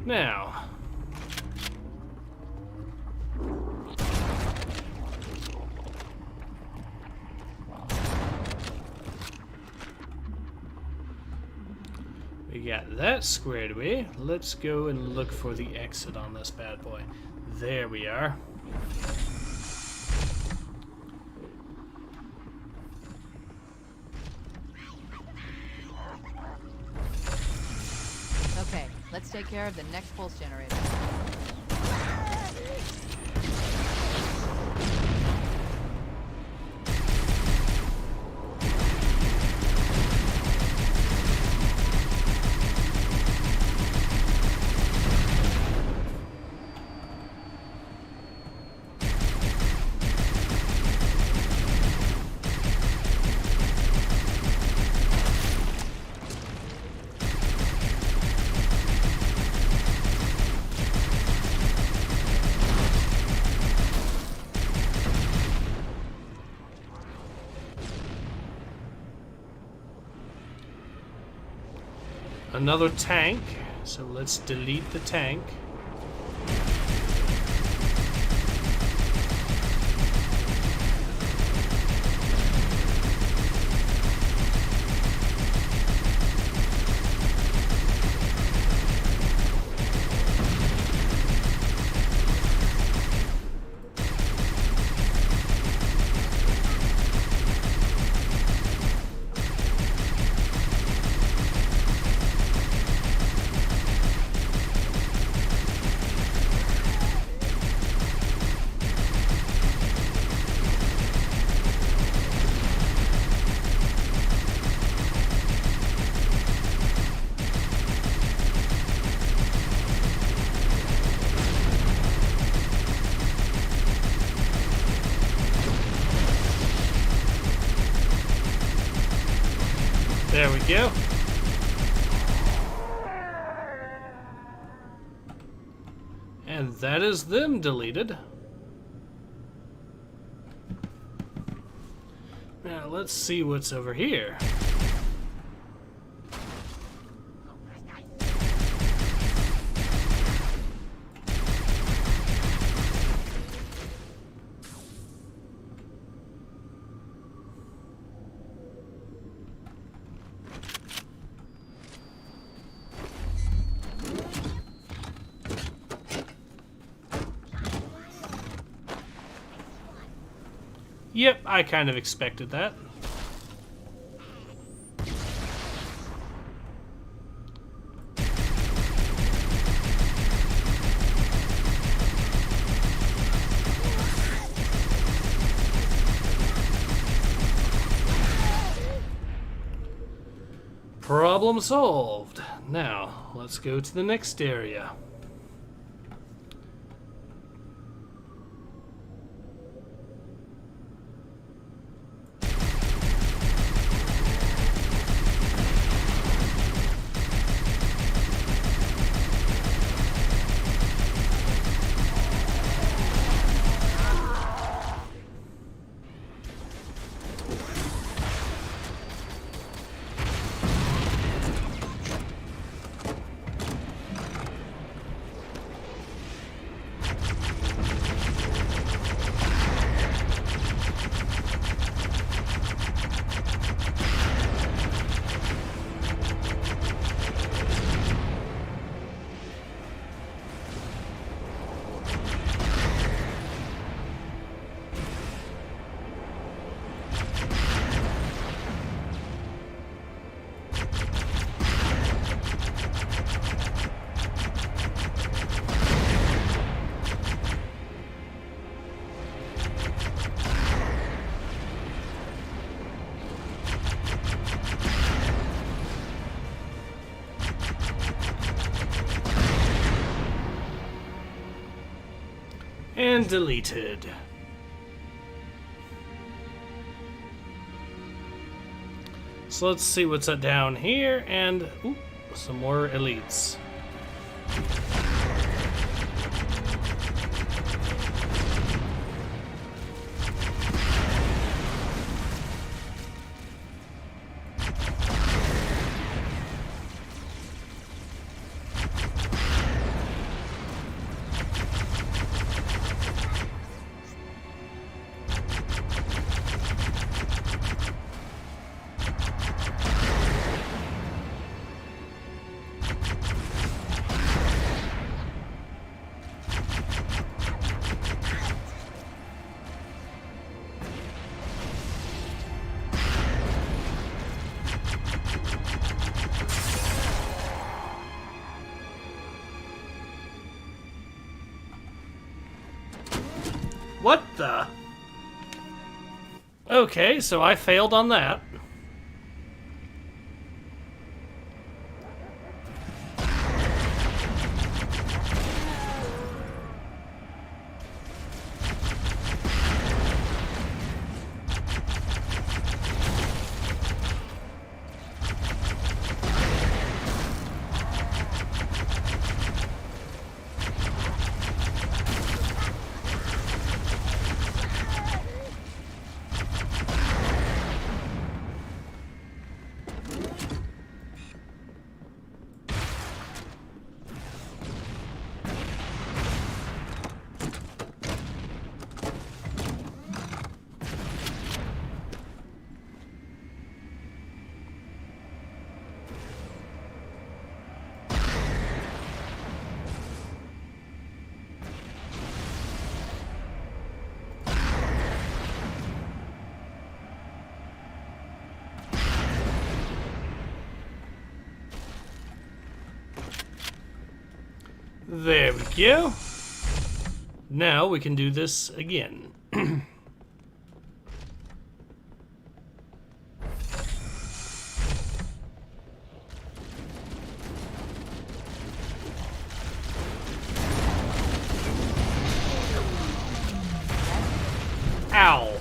Now, we got that squared away. Let's go and look for the exit on this bad boy. There we are. Okay, let's take care of the next pulse generator. Another tank, so let's delete the tank. There we go. And that is them deleted. Now let's see what's over here. Yep, I kind of expected that. Problem solved. Now, let's go to the next area. And deleted. So let's see what's down here, and ooh, some more elites. What the? Okay, so I failed on that. There we go. Now we can do this again. Ow.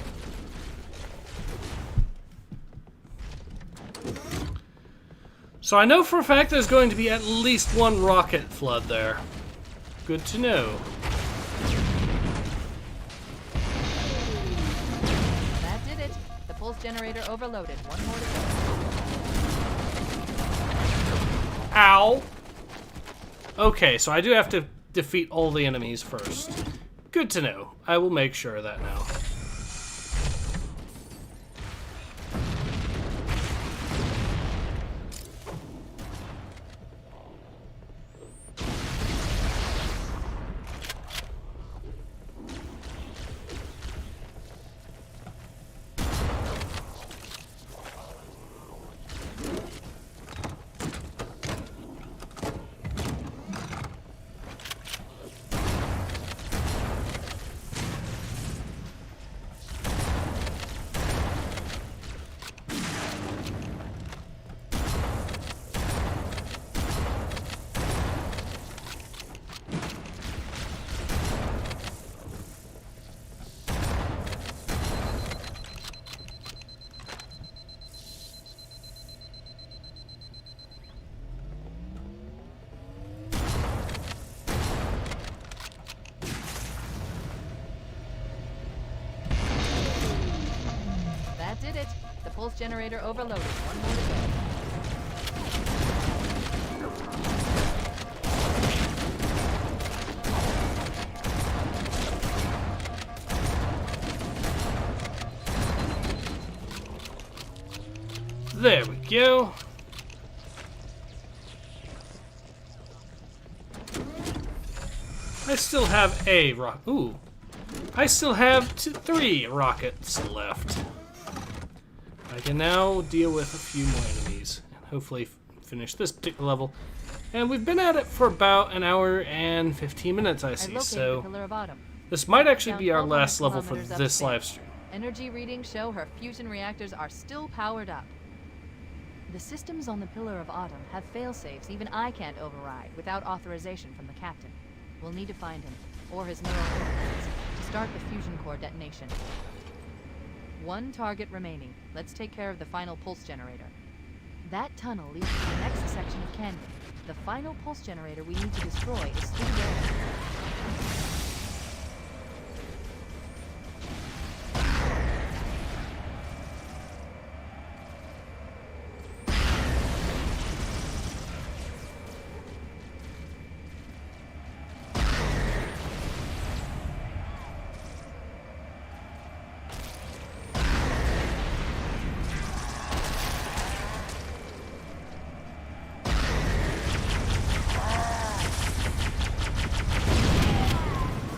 So I know for a fact there's going to be at least one rocket flood there. Good to know. That did it. The pulse generator overloaded. One more to go. Ow. Okay, so I do have to defeat all the enemies first. Good to know. I will make sure of that now. That did it. The pulse generator overloaded. One more to go. There we go. I still have a rocket. Ooh. I still have 3 rockets left. I can now deal with a few more enemies and hopefully finish this particular level. And we've been at it for about an hour and 15 minutes, I see. So The Pillar of Autumn. this might actually Down be our 1,200 last level for kilometers this upstate. live stream. Energy readings show her fusion reactors are still powered up. The systems on the Pillar of Autumn have failsafes even I can't override without authorization from the captain. We'll need to find him. or his neural implants to start the fusion core detonation. One target remaining. Let's take care of the final pulse generator. That tunnel leads to the next section of canyon. The final pulse generator we need to destroy is through there.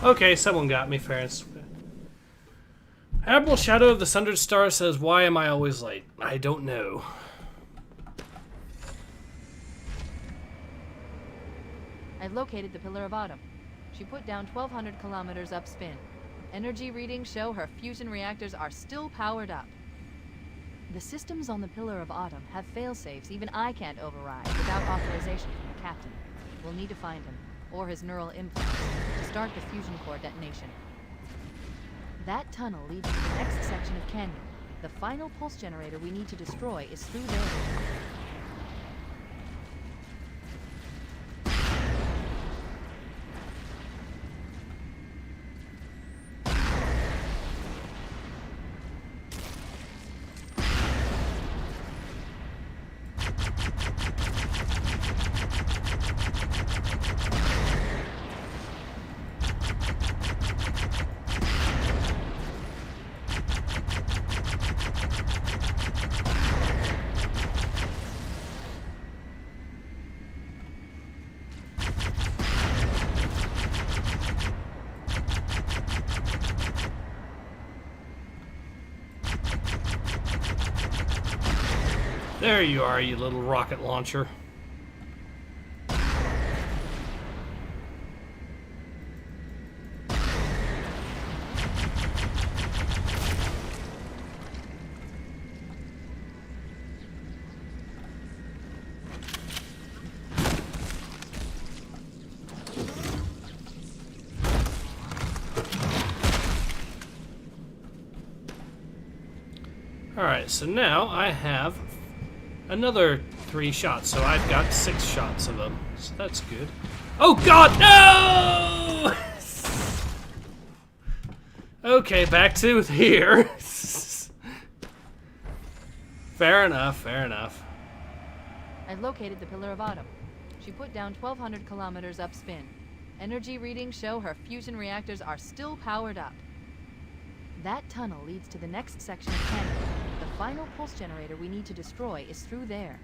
Okay, someone got me, fair and square. Admiral Shadow of the Sundered Star says, "Why am I always late? I don't know." I've located the Pillar of Autumn. She put down 1,200 kilometers upspin. Energy readings show her fusion reactors are still powered up. The systems on the Pillar of Autumn have failsafes even I can't override without authorization from the captain. We'll need to find him, or his neural implants, to start the fusion core detonation. That tunnel leads to the next section of canyon. The final pulse generator we need to destroy is through there. There you are, you little rocket launcher. Alright, so now I have another 3 shots, so I've got 6 shots of them. So that's good. Oh god, no! Okay, back to here. Fair enough, fair enough. I've located the Pillar of Autumn. She put down 1,200 kilometers upspin. Energy readings show her fusion reactors are still powered up. That tunnel leads to the next section of canyon. The final pulse generator we need to destroy is through there.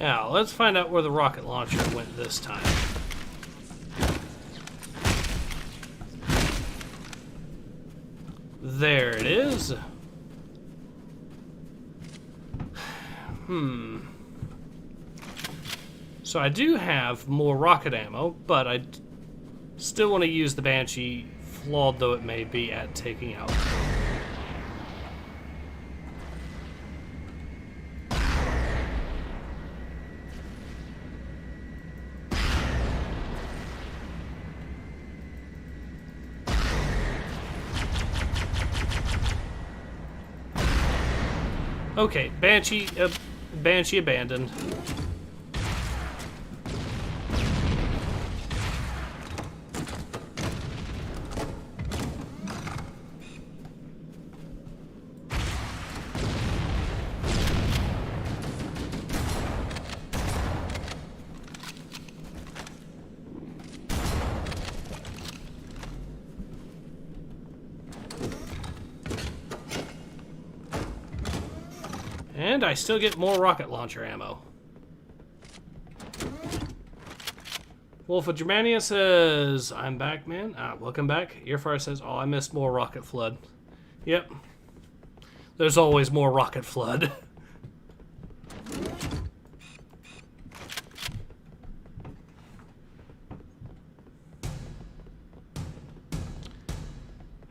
Now, let's find out where the rocket launcher went this time. There it is. So I do have more rocket ammo, but I still want to use the Banshee, flawed though it may be, at taking out. Okay, Banshee abandoned. And I still get more rocket launcher ammo. Wolf of Germania says, I'm back, man. Welcome back. Earfire says, oh, I missed more rocket flood. Yep. There's always more rocket flood.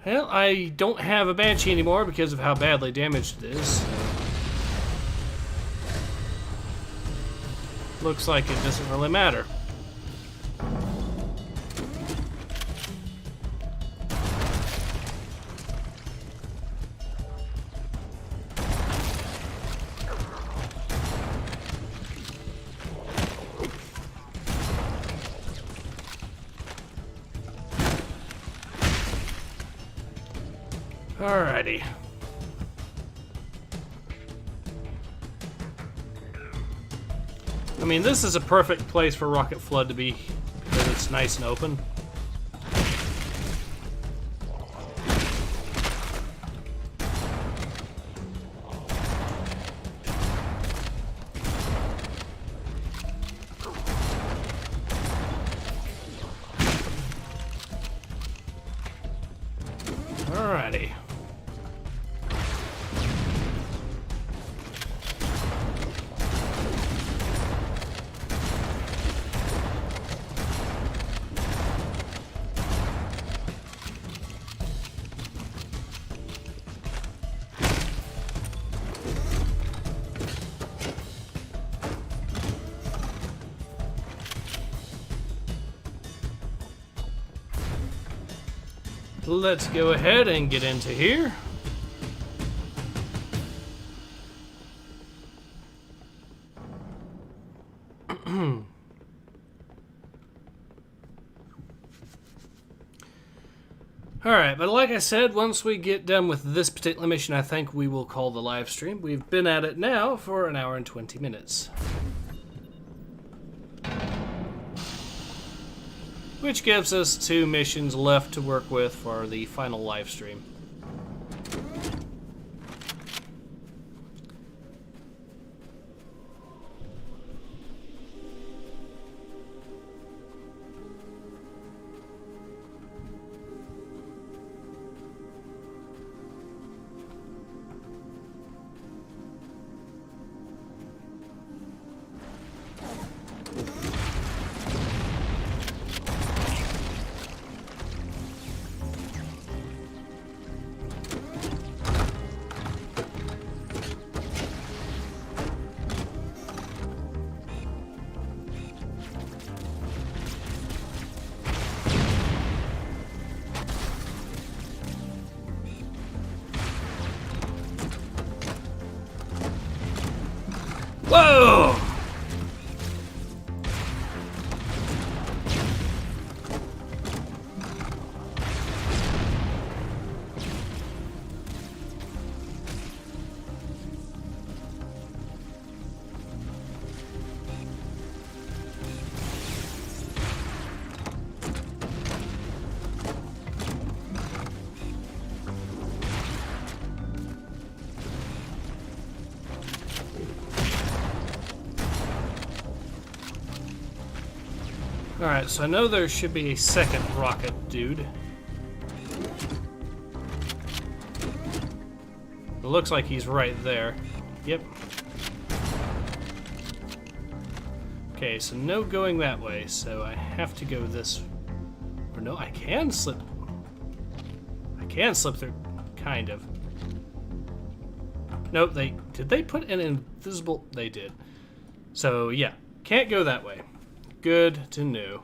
Well, I don't have a Banshee anymore because of how badly damaged it is. Looks like it doesn't really matter. Alrighty. I mean, this is a perfect place for rocket flood to be because it's nice and open. Alrighty. Let's go ahead and get into here. Alright, but like I said, once we get done with this particular mission, I think we will call the live stream. We've been at it now for 1 hour and 20 minutes. Which gives us 2 missions left to work with for the final live stream. Whoa! Alright, so I know there should be a second rocket dude. It looks like he's right there. Yep. Okay, so no going that way, so I have to go this... Or no, I can slip... I can slip through, kind of. Nope, did they put an invisible... They did. So, yeah, can't go that way. Good to know.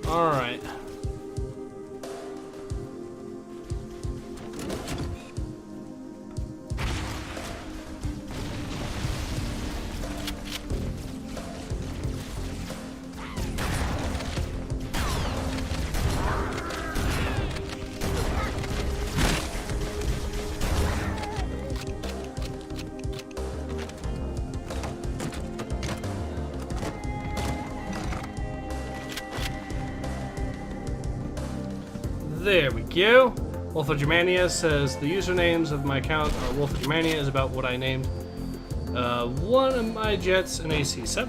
All right. There we go. Wolf of Germania says the usernames of my account are Wolf of Germania is about what I named one of my jets an AC-7.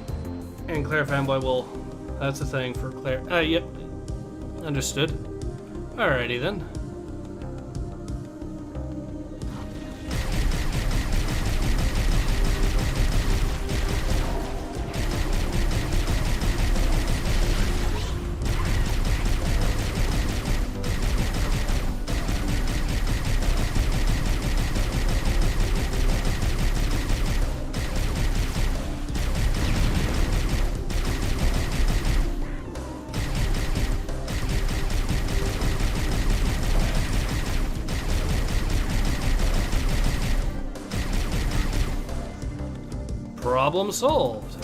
And Claire Fanboy will... That's a thing for Claire. Yep. Understood. Alrighty then. Problem solved.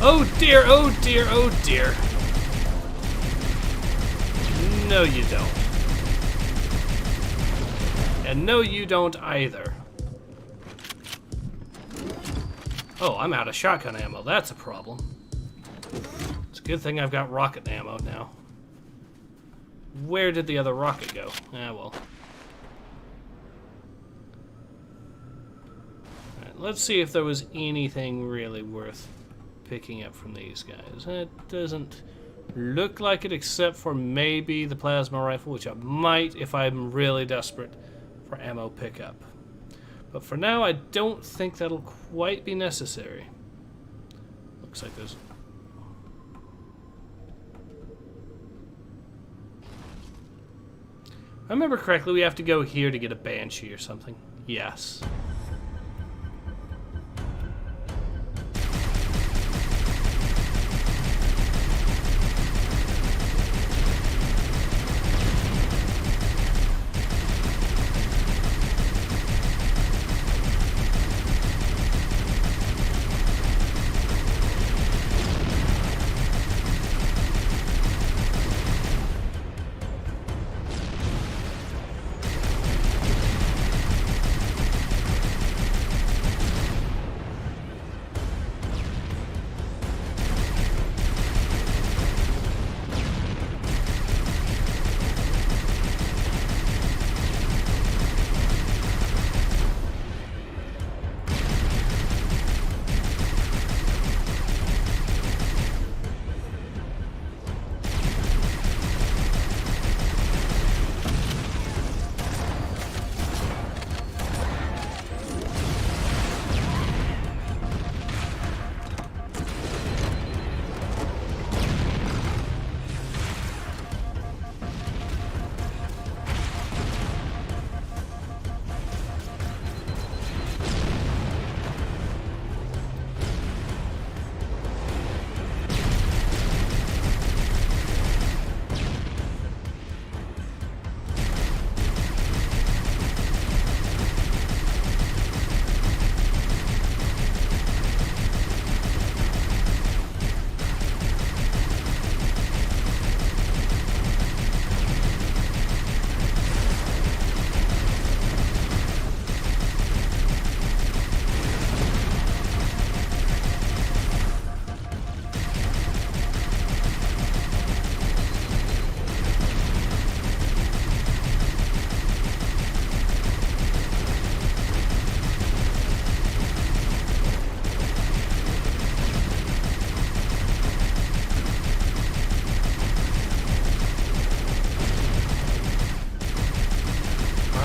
Oh dear, oh dear, oh dear. No, you don't. And no, you don't either. Oh, I'm out of shotgun ammo. That's a problem. It's a good thing I've got rocket ammo now. Where did the other rocket go? Ah, well. Let's see if there was anything really worth picking up from these guys. It doesn't look like it, except for maybe the plasma rifle, which I might if I'm really desperate for ammo pickup. But for now, I don't think that'll quite be necessary. Looks like there's... If I remember correctly, we have to go here to get a Banshee or something. Yes.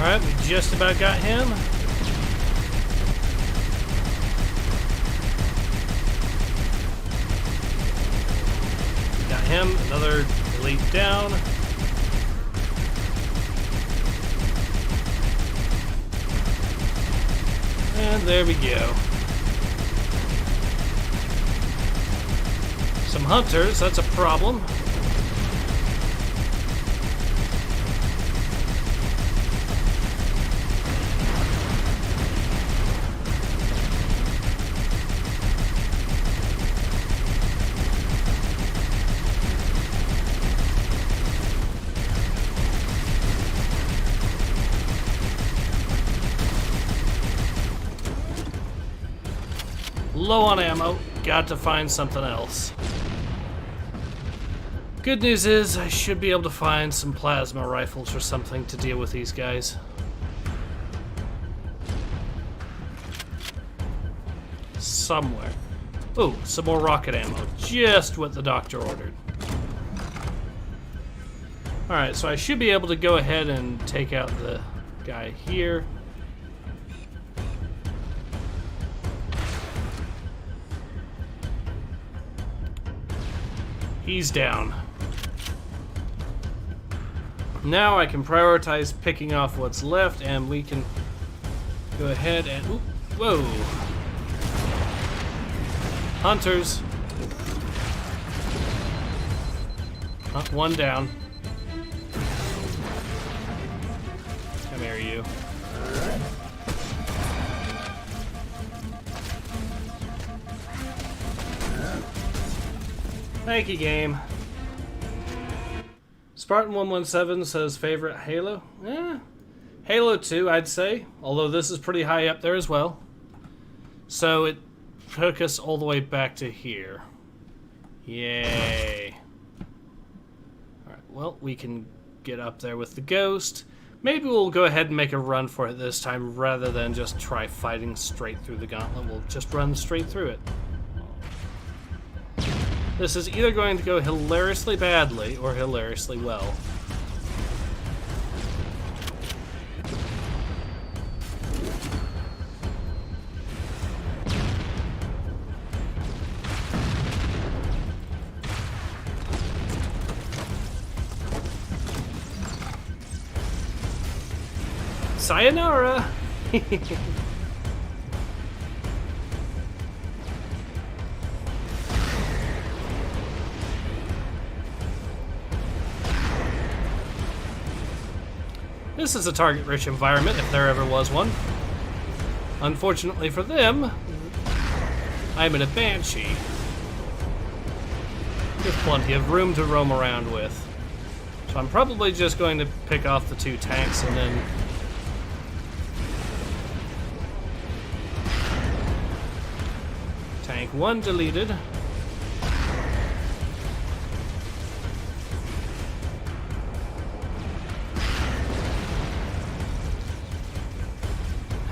Alright, we just about got him. Got him, another elite down. And there we go. Some hunters, that's a problem. Low on ammo, got to find something else. Good news is I should be able to find some plasma rifles or something to deal with these guys. Somewhere. Oh, some more rocket ammo. Just what the doctor ordered. Alright, so I should be able to go ahead and take out the guy here. He's down. Now I can prioritize picking off what's left, and we can go ahead and... Oop, whoa! Hunters. One down. Come here, you. Thank you, game. Spartan117 says favorite Halo? Halo 2, I'd say. Although this is pretty high up there as well. So it took us all the way back to here. Yay. Alright, well, we can get up there with the Ghost. Maybe we'll go ahead and make a run for it this time rather than just try fighting straight through the gauntlet. We'll just run straight through it. This is either going to go hilariously badly or hilariously well. Sayonara! This is a target-rich environment, if there ever was one. Unfortunately for them, I'm in a Banshee. With plenty of room to roam around with. So I'm probably just going to pick off the two tanks and then... Tank 1 deleted.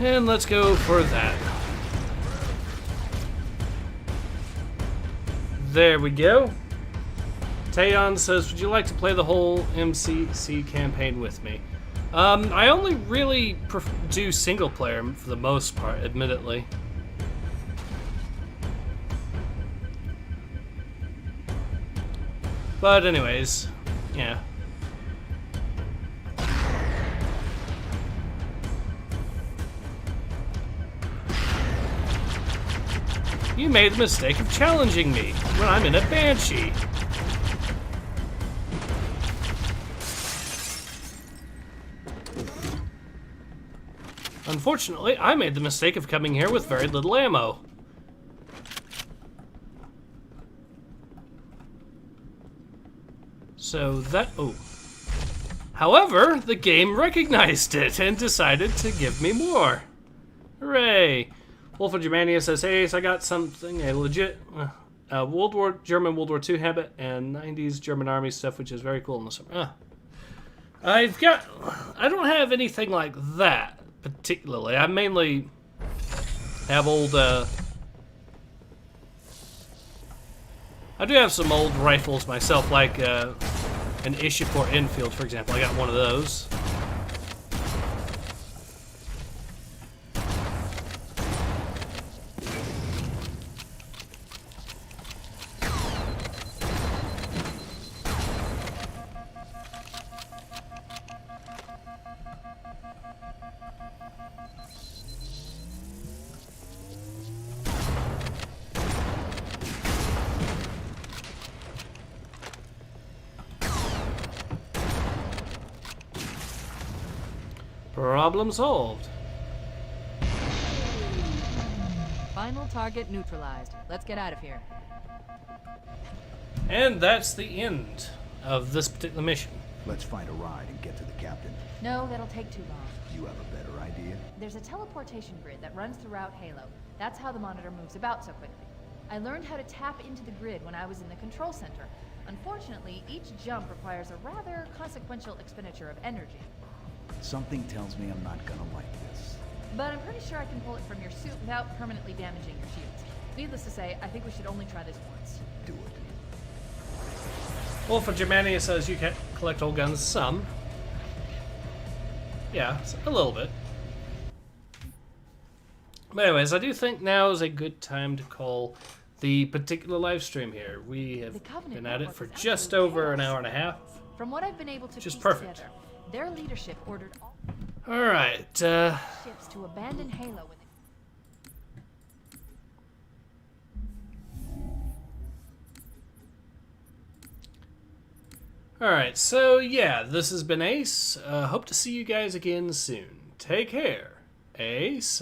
And let's go for that. There we go. Taeyon says, would you like to play the whole MCC campaign with me? I only really do single player for the most part, admittedly. But anyways, yeah. You made the mistake of challenging me when I'm in a Banshee. Unfortunately, I made the mistake of coming here with very little ammo. So that... oh. However, the game recognized it and decided to give me more. Hooray. Wolf of Germania says, hey, so I got something, a legit German World War II habit and 90s German Army stuff, which is very cool in the summer. I don't have anything like that, particularly. I mainly have old, I do have some old rifles myself, like an Ishikor Enfield, for example. I got one of those. Problem solved. Final target neutralized. Let's get out of here. And that's the end of this particular mission. Let's find a ride and get to the captain. No, that'll take too long. You have a better idea? There's a teleportation grid that runs throughout Halo. That's how the monitor moves about so quickly. I learned how to tap into the grid when I was in the control center. Unfortunately, each jump requires a rather consequential expenditure of energy. Something tells me I'm not gonna like this. But I'm pretty sure I can pull it from your suit without permanently damaging your shields. Needless to say, I think we should only try this once. Do it. Well, for Germania says you can collect all guns some. Yeah, a little bit. But anyways, I do think now is a good time to call the particular live stream here. We have been at it for just over an hour and a half. From what I've been able to Just piece perfect. together, their leadership ordered all Alright, ships to abandon Halo within alright, so yeah, this has been Ace. Hope to see you guys again soon. Take care. Ace.